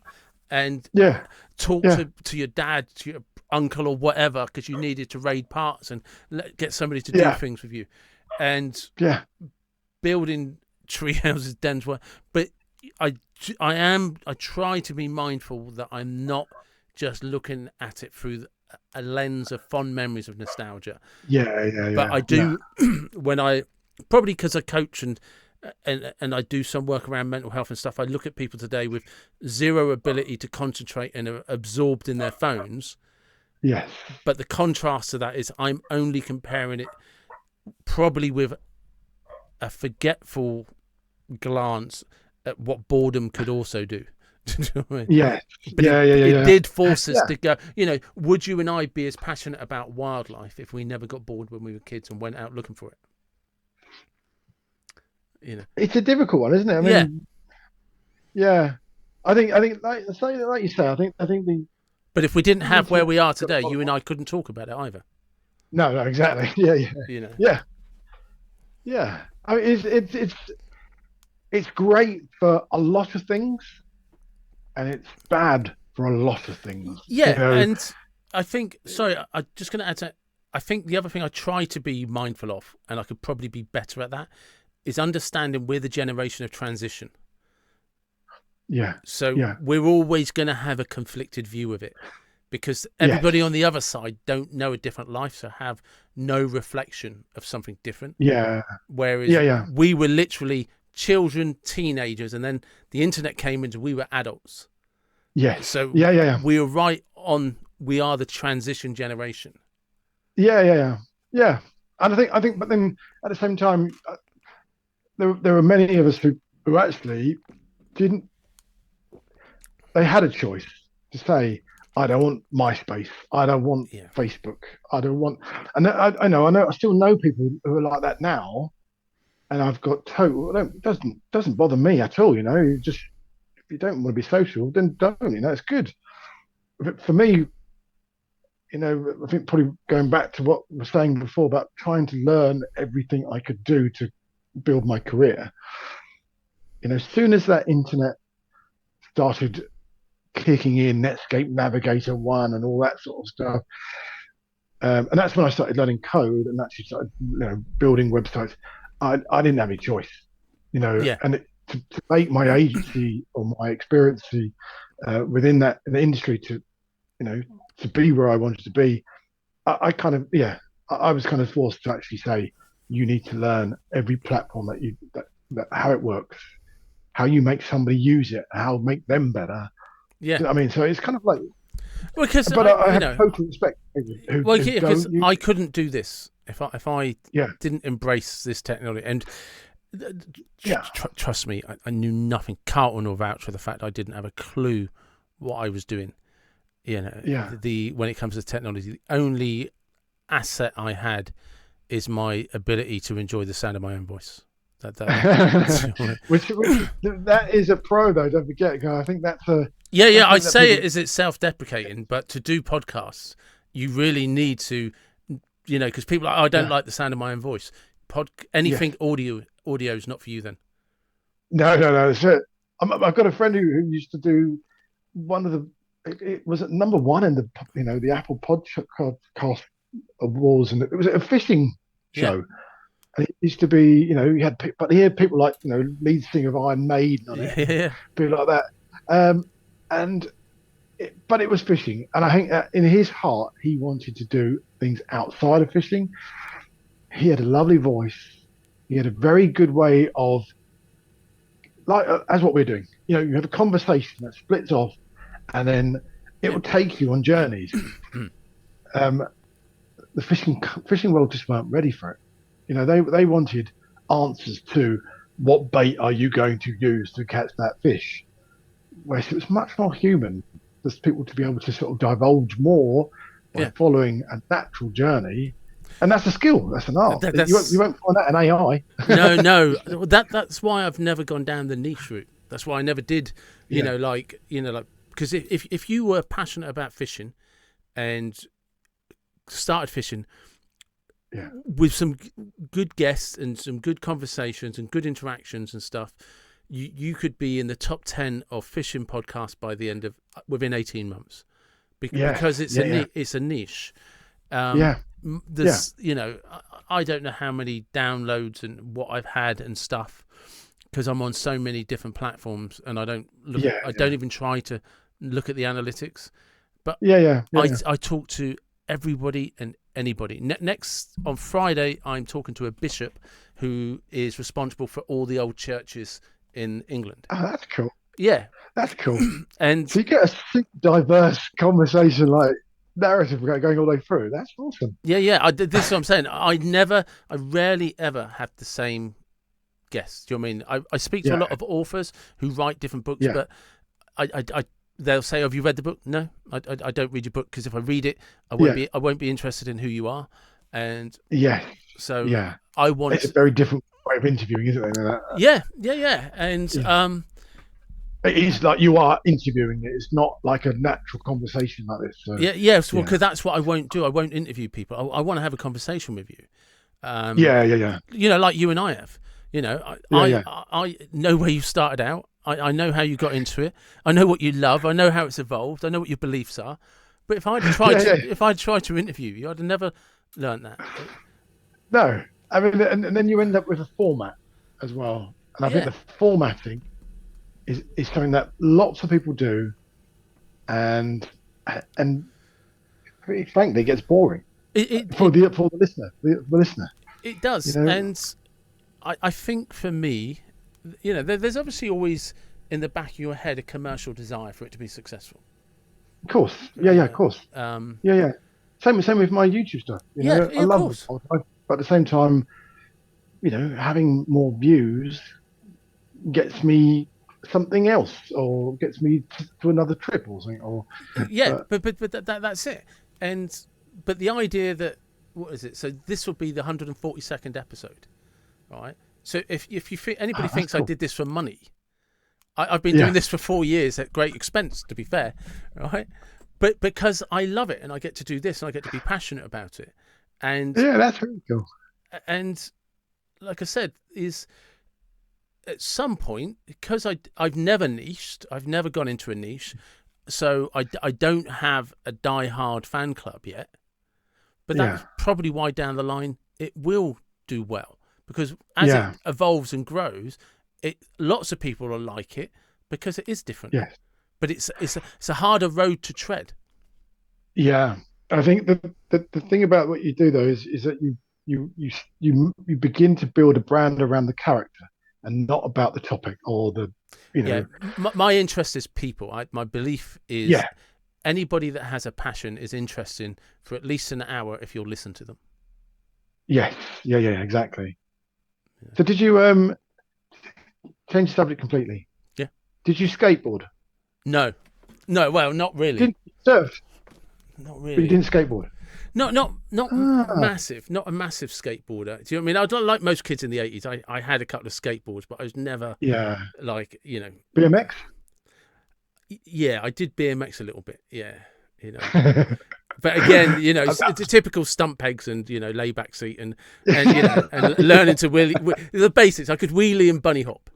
and Yeah. talk Yeah. to your dad, to your uncle or whatever, because you needed to raid parts and get somebody to do Yeah. things with you. And Yeah. building tree houses, dens were. But I try to be mindful that I'm not just looking at it through a lens of fond memories of nostalgia. Yeah. But I do when I probably because I coach and I do some work around mental health and stuff. I look at people today with zero ability to concentrate and are absorbed in their phones. Yes. But the contrast to that is I'm only comparing it probably with a forgetful glance at what boredom could also do. Do you know what I mean? Yeah. But it did force us Yeah. to go. Would you and I be as passionate about wildlife if we never got bored when we were kids and went out looking for it? It's a difficult one, isn't it? I mean, yeah. I think like you say, I think the But if we didn't have where internet we are got a today, lot you of- and I couldn't talk about it either. No, exactly. Yeah. I mean, it's great for a lot of things, and it's bad for a lot of things. Yeah, and I think. Sorry, I'm just going to add to. I think the other thing I try to be mindful of, and I could probably be better at that, is understanding we're the generation of transition. Yeah. So Yeah. we're always going to have a conflicted view of it because everybody on the other side don't know a different life, so have no reflection of something different. Yeah. Whereas we were literally children, teenagers, and then the internet came and we were adults. Yes. So Yeah. we were right on. We are the transition generation. Yeah. And I think, but then at the same time, there are many of us who actually didn't. They had a choice to say, I don't want MySpace. I don't want Facebook. I don't want. And I know. I still know people who are like that now. And I've got total. It doesn't bother me at all. You just if you don't want to be social, then don't. It's good. But for me, I think probably going back to what we were saying before about trying to learn everything I could do to build my career. As soon as that internet started kicking in, Netscape Navigator 1 and all that sort of stuff. And that's when I started learning code and actually started, building websites. I didn't have any choice, and to make my agency or my experience within the industry to be where I wanted to be, I was kind of forced to actually say, you need to learn every platform that how it works, how you make somebody use it, how make them better. Yeah, I mean, so it's kind of like, because I have total respect. Because I couldn't do this if I Yeah. didn't embrace this technology. And Yeah. trust me, I knew nothing. Carlton will vouch for the fact I didn't have a clue what I was doing. Yeah. When it comes to technology, the only asset I had is my ability to enjoy the sound of my own voice. Which that is a pro though. Don't forget, guys. I think that's a I say it as it's self-deprecating, but to do podcasts, you really need to, because people are like, I don't like the sound of my own voice. Anything audio is not for you then. No. That's it. I've got a friend who used to do one of the. It was at number one in the Apple Podcast Awards, and it was a fishing Yeah, show. And it used to be, but he had people like, lead singer of Iron Maiden on it, and yeah, people like that. And but it was fishing, and I think that in his heart he wanted to do things outside of fishing. He had a lovely voice. He had a very good way of, like, as what we're doing. You have a conversation that splits off, and then it yeah. will take you on journeys. Um, the fishing world just weren't ready for it. They wanted answers to what bait are you going to use to catch that fish. Whereas it was much more human, just people to be able to sort of divulge more by Yeah. following a natural journey. And that's a skill, that's an art. That's You won't find that in AI. no. That's why I've never gone down the niche route. That's why I never did. Yeah. Because if you were passionate about fishing and started fishing Yeah. with some good guests and some good conversations and good interactions and stuff, you could be in the top 10 of fishing podcasts by the end of within 18 months because it's it's a niche. Yeah. There's I don't know how many downloads and what I've had and stuff because I'm on so many different platforms and I don't look I don't even try to look at the analytics, but I talk to everybody and anybody. Next on Friday I'm talking to a bishop who is responsible for all the old churches in England. Oh, that's cool. Yeah, That's cool. and So you get a super diverse conversation, like narrative going all the way through. That's awesome. yeah. This is what I'm saying. I rarely ever have the same guests. Do you know what I mean? I speak to a lot of authors who write different books, but I they'll say, "Have you read the book?" No, I don't read your book because if I read it, I won't be interested in who you are, and so I want. It's a very different way of interviewing, isn't it? Yeah, and it is like you are interviewing it. It's not like a natural conversation like this. So, well, because that's what I won't do. I won't interview people. I want to have a conversation with you. Like you and I have. I know where you started out. I know how you got into it. I know what you love. I know how it's evolved. I know what your beliefs are. But if I'd tried to interview you, I'd have never learned that. No, I mean, and then you end up with a format as well. And I think the formatting is something that lots of people do, and frankly, it gets boring for the listener. The listener. It does, and I think for me, there's obviously always in the back of your head a commercial desire for it to be successful. Of course, of course. Same with my YouTube stuff. I love it, but at the same time, having more views gets me something else, or gets me to another trip or something. Or but that's it. But the idea that what is it? So this will be the 142nd episode, right? So if anybody thinks cool. I did this for money, I've been doing this for 4 years at great expense, to be fair, right? But because I love it and I get to do this and I get to be passionate about it, and that's really cool. And like I said, is at some point, because I've never niched, I've never gone into a niche, so I don't have a die-hard fan club yet. But that's probably why down the line it will do well, because as it evolves and grows, lots of people will like it because it is different. Yes. But it's a harder road to tread. Yeah, I think the thing about what you do though is that you begin to build a brand around the character and not about the topic or the My interest is people. My belief is anybody that has a passion is interesting for at least an hour if you'll listen to them. Yes, exactly. Yeah. So did you change the subject completely? Yeah. Did you skateboard? No. Well, not really. Didn't you surf? Not really. But you didn't skateboard. Not massive. Not a massive skateboarder. Do you know what I mean? I don't like most kids in the 80s. I had a couple of skateboards, but I was never BMX. Yeah, I did BMX a little bit. Yeah, But again, it's a typical stump pegs and layback seat and and learning to wheelie the basics. I could wheelie and bunny hop.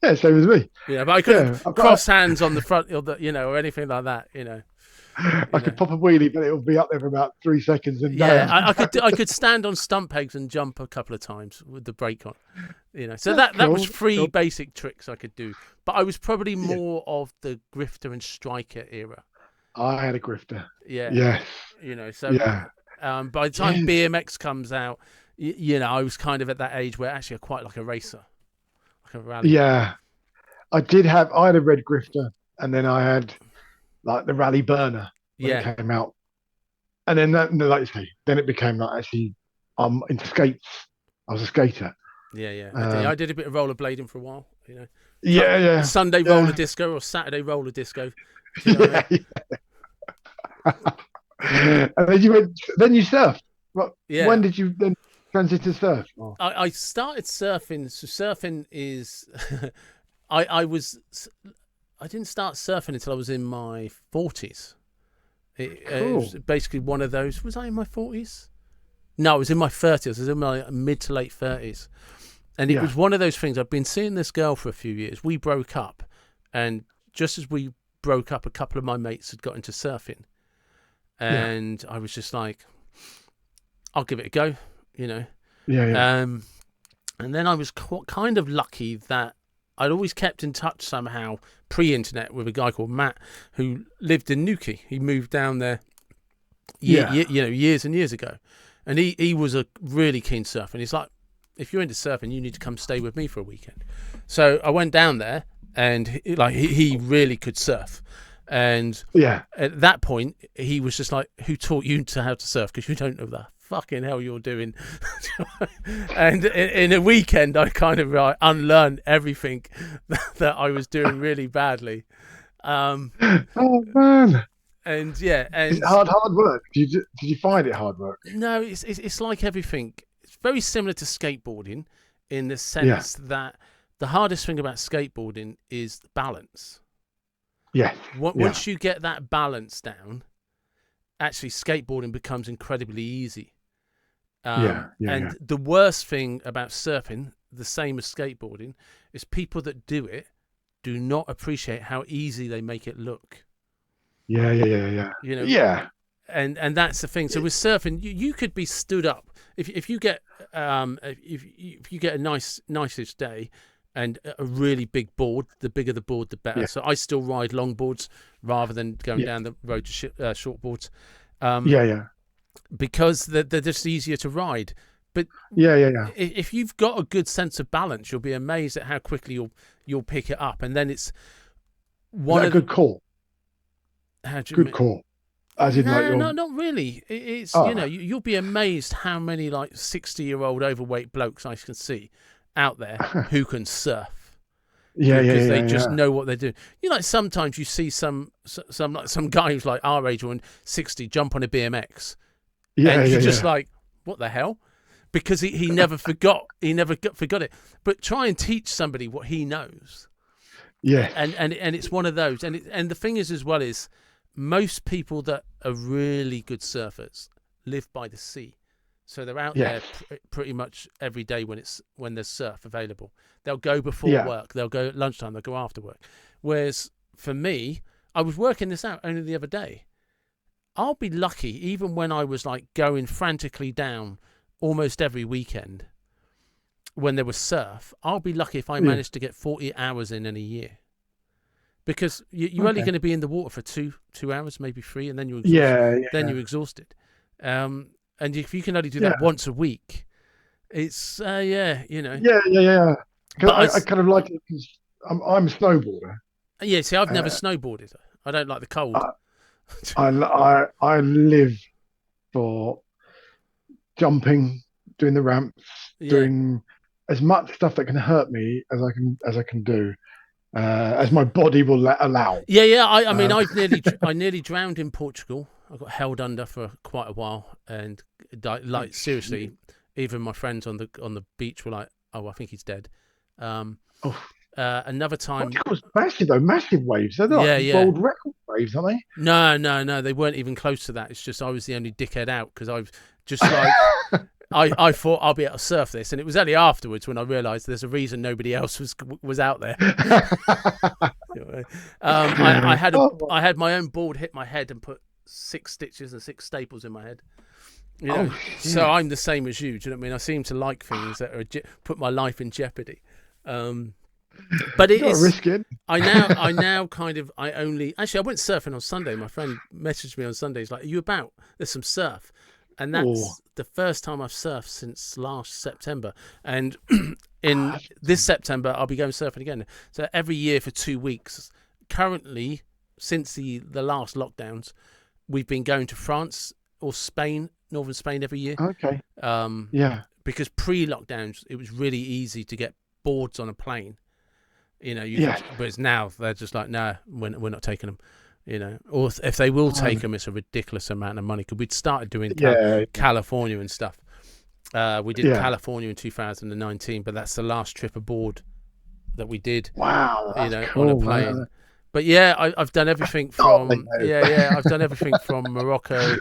Yeah, same as me. Yeah, but I couldn't Yeah, I've got. cross hands on the front, or the, or anything like that. I could pop a wheelie, but it'll be up there for about 3 seconds and Yeah, down. I could stand on stump pegs and jump a couple of times with the brake on. So That's that was cool. That's three cool. basic tricks I could do. But I was probably Yeah, more of the grifter and striker era. I had a grifter. Yeah, Yes. So Yeah. by the time Yes. BMX comes out, I was kind of at that age where actually I quite like a racer, like a rally. Yeah. I had a red grifter, and then I had like the rally burner when it Yeah, came out. And then like you say, then it became like actually I'm into skates. I was a skater. yeah. Um, I did a bit of rollerblading for a while. yeah, yeah, Sunday roller yeah, disco or Saturday roller disco. Do you know what I yeah, mean? yeah. And then then you surfed. When Yeah, did you then transition to surf? Oh, I started surfing. So surfing is, I was, I didn't start surfing until I was in my 40s. It was cool. basically one of those. Was I in my 40s? No, I was in my 30s. I was in my mid to late 30s. And it Yeah, was one of those things. I'd been seeing this girl for a few years. We broke up. And just as we broke up, a couple of my mates had got into surfing. yeah, And I was just like, I'll give it a go, you know. yeah, yeah, Um, and then I was kind of lucky that I'd always kept in touch somehow pre-internet with a guy called Matt who lived in Newquay. He moved down there, yeah, years and years ago, and he was a really keen surfer. And he's like, if you're into surfing, you need to come stay with me for a weekend. So I went down there, and he really could surf. And yeah. at that point, he was just like, "Who taught you how to surf? Because you don't know the fucking hell you're doing." And in a weekend, I kind of unlearned everything that I was doing really badly. Um, Oh man, and yeah, is it and hard work? Did you find it hard work? no, it's like everything. It's very similar to skateboarding in the Yeah, sense that the hardest thing about skateboarding is balance. yes, yeah, Once you get that balance down, actually skateboarding becomes incredibly easy. yeah, yeah, yeah, And the worst thing about surfing, the same as skateboarding, is people that do it do not appreciate how easy they make it look. yeah, yeah, yeah, yeah, You know, yeah, and that's the thing. So with surfing, you could be stood up if you get if you get a nicest day and a really big board. The bigger the board, the better. yeah, So I still ride longboards rather than going yeah, down the road to shortboards, um, yeah, yeah, because they're just easier to ride. But yeah, yeah, yeah. if you've got a good sense of balance, you'll be amazed at how quickly you'll pick it up. And then it's Is one that a of the, good call? how do you Good mean? call. As in, like No, your. not really. It's Oh, you'll be amazed how many like 60-year-old overweight blokes I can see out there who can surf yeah, yeah, because they yeah, just yeah, know what they're doing. Like sometimes you see some like some guy who's like our age or 60 jump on a BMX yeah, and yeah, you're just yeah. like, what the hell? Because he never forgot it. But try and teach somebody what he knows, Yes, and it's one of those. And the thing is as well is most people that are really good surfers live by the sea, so they're out yes, there pretty much every day when there's surf available. They'll go before yeah, work, they'll go at lunchtime, they'll go after work. Whereas for me, I was working this out only the other day. I'll be lucky even when I was like going frantically down almost every weekend when there was surf. I'll be lucky if I yeah. managed to get 40 hours in a year, because you're only Okay. going to be in the water for 2 hours, maybe 3, and then you're exhausted. Yeah, Then yeah, you're exhausted. And if you can only do yeah, that once a week, it's yeah, yeah, yeah. 'Cause But I kind of like it because I'm a snowboarder. yeah. See, I've never Uh, snowboarded. I don't like the cold. I, I live for jumping, doing the ramps, Yeah, doing as much stuff that can hurt me as I can do, as my body will allow. yeah. I mean, Uh, I nearly drowned in Portugal. I got held under for quite a while, and like seriously, even my friends on the beach were like, "Oh, I think he's dead." Um, oh, Another time, Portugal's massive though, massive waves. They're like yeah. world record waves, aren't No, they weren't even close to that. It's just I was the only dickhead out because I've just like I thought I'll be able to surf this, and it was only afterwards when I realised there's a reason nobody else was out there. I had my own board hit my head and put 6 stitches and 6 staples in my head. So I'm the same as you. Do you know what I mean? I seem to like things that are put my life in jeopardy. But it is risking. I now kind of I went surfing on Sunday. My friend messaged me on Sunday. He's like, "Are you about? There's some surf." And that's the first time I've surfed since last September. And in this September, I'll be going surfing again. So every year for 2 weeks. Currently, since the last lockdowns, we've been going to France or Spain, northern Spain, every year. Okay. Because pre-lockdowns, it was really easy to get boards on a plane. But it's now they're just like, no, we're not taking them. Or if they will take them, it's a ridiculous amount of money. Because we'd started doing California and stuff. We did California in 2019, but that's the last trip aboard that we did. Wow, that's cool, on a plane. Man. But I've done everything from I've done everything from Morocco,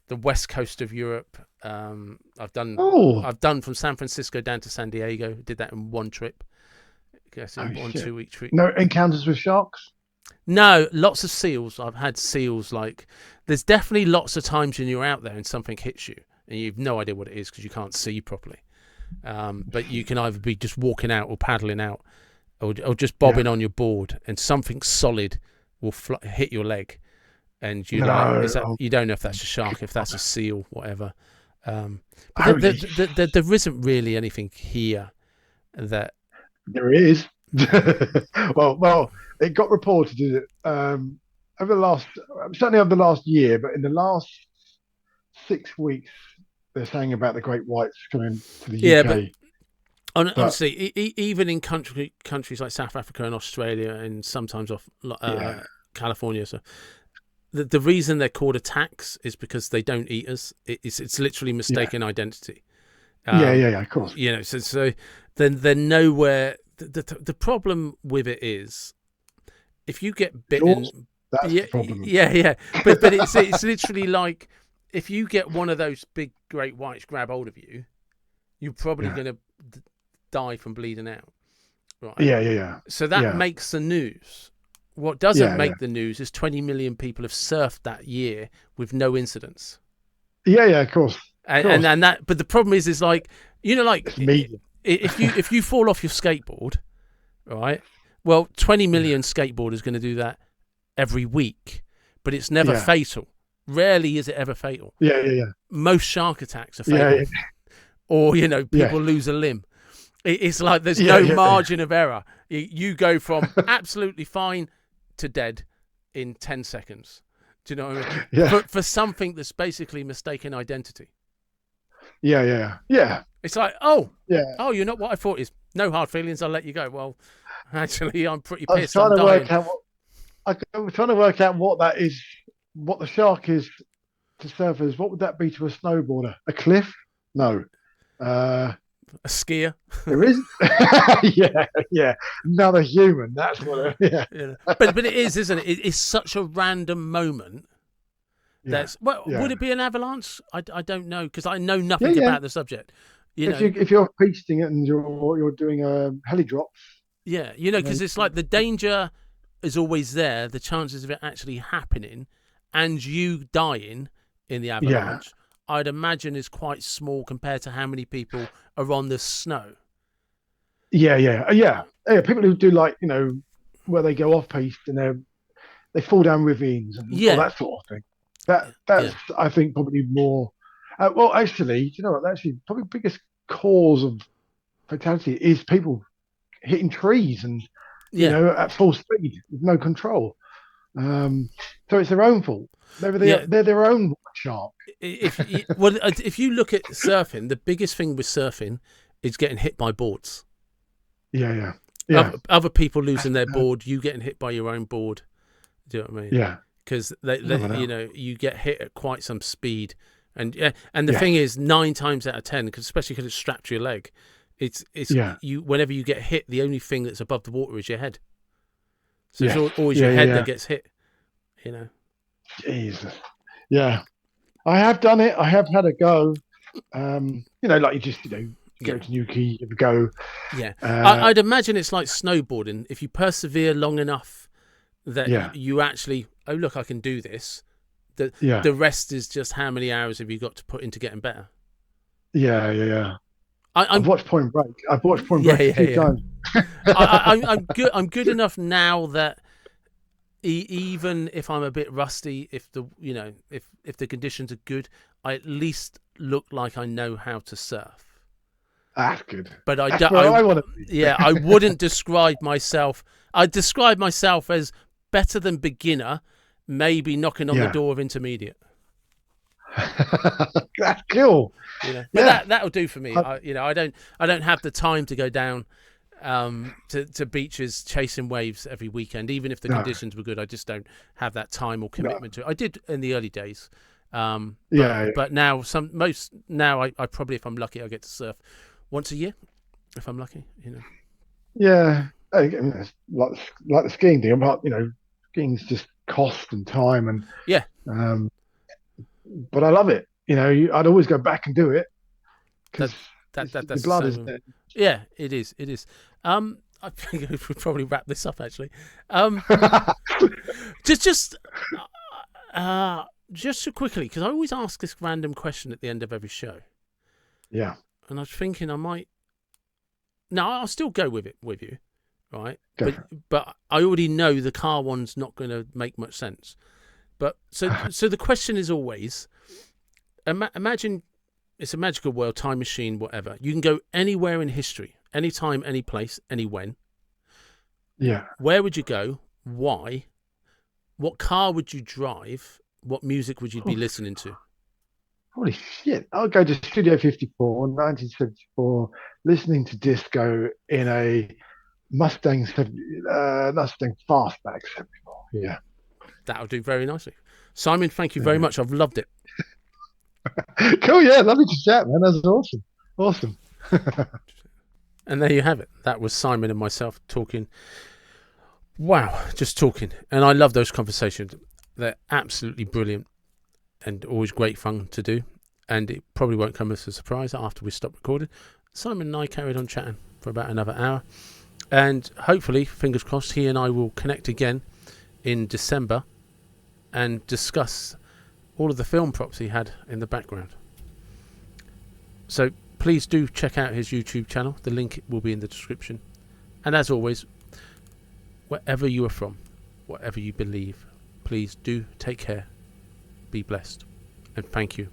the west coast of Europe. I've done from San Francisco down to San Diego. Did that in one trip. Yes, 2 week trip. No encounters with sharks? No, lots of seals. I've had seals. Like, there's definitely lots of times when you're out there and something hits you and you've no idea what it is because you can't see properly. But you can either be just walking out or paddling out, or just bobbing on your board, and something solid will hit your leg, and you don't know if that's a shark, if that's a seal, whatever. But there isn't really anything here that. There is. well, it got reported over certainly over the last year, but in the last 6 weeks, they're saying about the great whites coming to the UK. But honestly, even in countries like South Africa and Australia, and sometimes off California, so the reason they're called attacks is because they don't eat us. It's literally mistaken identity. Of course. So then they're nowhere. The problem with it is, if you get bitten, that's the problem. But it's literally like, if you get one of those big great whites grab hold of you, you're probably going to die from bleeding out. Right? So that makes the news. What doesn't make the news is 20 million people have surfed that year with no incidents. Of course. And that, but the problem is like, it's media. If you fall off your skateboard, right? Well, 20 million skateboarders going to do that every week, but it's never fatal. Rarely is it ever fatal. Most shark attacks are fatal. Or people lose a limb. It's like there's no margin of error. You go from absolutely fine to dead in 10 seconds. Do you know what I mean? For something that's basically mistaken identity. It's like, you're not what I thought is. No hard feelings, I'll let you go. Well, actually, I'm pretty pissed. I'm trying to work out what that is, what the shark is to surfers. What would that be to a snowboarder? A cliff? No. A skier? There is. Another human. That's what. But it is, isn't it? It's such a random moment. Would it be an avalanche? I don't know, because I know nothing about the subject. If you're feasting it and you're doing a heli drops. Because it's like the danger is always there. The chances of it actually happening and you dying in the avalanche, I'd imagine, is quite small compared to how many people are on the snow. People who do, like, where they go off piste and they fall down ravines and all that sort of thing. That's I think probably more. Well, actually, you know what? Actually, probably the biggest cause of fatality is people hitting trees and at full speed with no control. So it's their own fault. They're their own shark. If you look at surfing, the biggest thing with surfing is getting hit by boards. Other people losing their board, you getting hit by your own board. Do you know what I mean? Yeah. Because you get hit at quite some speed, and the thing is, 9 times out of 10, especially because it's strapped to your leg, it's you. Whenever you get hit, the only thing that's above the water is your head. So it's always your head that gets hit. Jesus. Yeah, I have done it. I have had a go. Like you Yeah. go to Newquay, you go. Yeah. Uh, I'd imagine it's like snowboarding. If you persevere long enough that yeah, you actually, oh, look, I can do this. yeah, The rest is just how many hours have you got to put into getting better. yeah. I've I'm, watched Point Break. I've watched Point yeah, Break a yeah, few yeah. times. I'm good. I'm good enough now that even if I'm a bit rusty, if if the conditions are good, I at least look like I know how to surf. That's good. But That's where I want to be. yeah, I wouldn't describe myself. I'd describe myself as better than beginner, maybe knocking on the Yeah, door of intermediate. that's cool. But Yeah, that'll do for me. I, I don't have the time to go down to beaches chasing waves every weekend. Even if the no, conditions were good, I just don't have that time or no, commitment to it. I did in the early days, yeah, but now I probably, if I'm lucky, I get to surf once a year if I'm lucky. yeah. I mean, it's like the skiing thing. But skiing's just cost and time, Yeah, um, but I love it. I'd always go back and do it that because the that's the blood is same. there. Yeah, it is. It is. I think we should probably wrap this up actually. Just uh, just so quickly, because I always ask this random question at the end of every show, Yeah, and I was thinking I might. No, I'll still go with it with you, right? go for But I already know the car one's not going to make much sense. But so the question is always, imagine it's a magical world, time machine, whatever. You can go anywhere in history, anytime, any place, any when. it. Yeah. Where would you go? Why? What car would you drive? What music would you be Oh, listening to? holy shit! I'll go to Studio 54, 1974, listening to disco in a Mustang Fastback 74. Yeah. That'll do very nicely. Simon, thank you very much. I've loved it. Cool. Yeah, lovely to chat, man. That's awesome. Awesome. And there you have it. That was Simon and myself talking. Wow, just talking. And I love those conversations. They're absolutely brilliant and always great fun to do. And it probably won't come as a surprise after we stop recording. Simon and I carried on chatting for about another hour. And hopefully, fingers crossed, he and I will connect again in December and discuss all of the film props he had in the background. So please do check out his YouTube channel. The link will be in the description. And as always, wherever you are from, whatever you believe, please do take care, be blessed, and thank you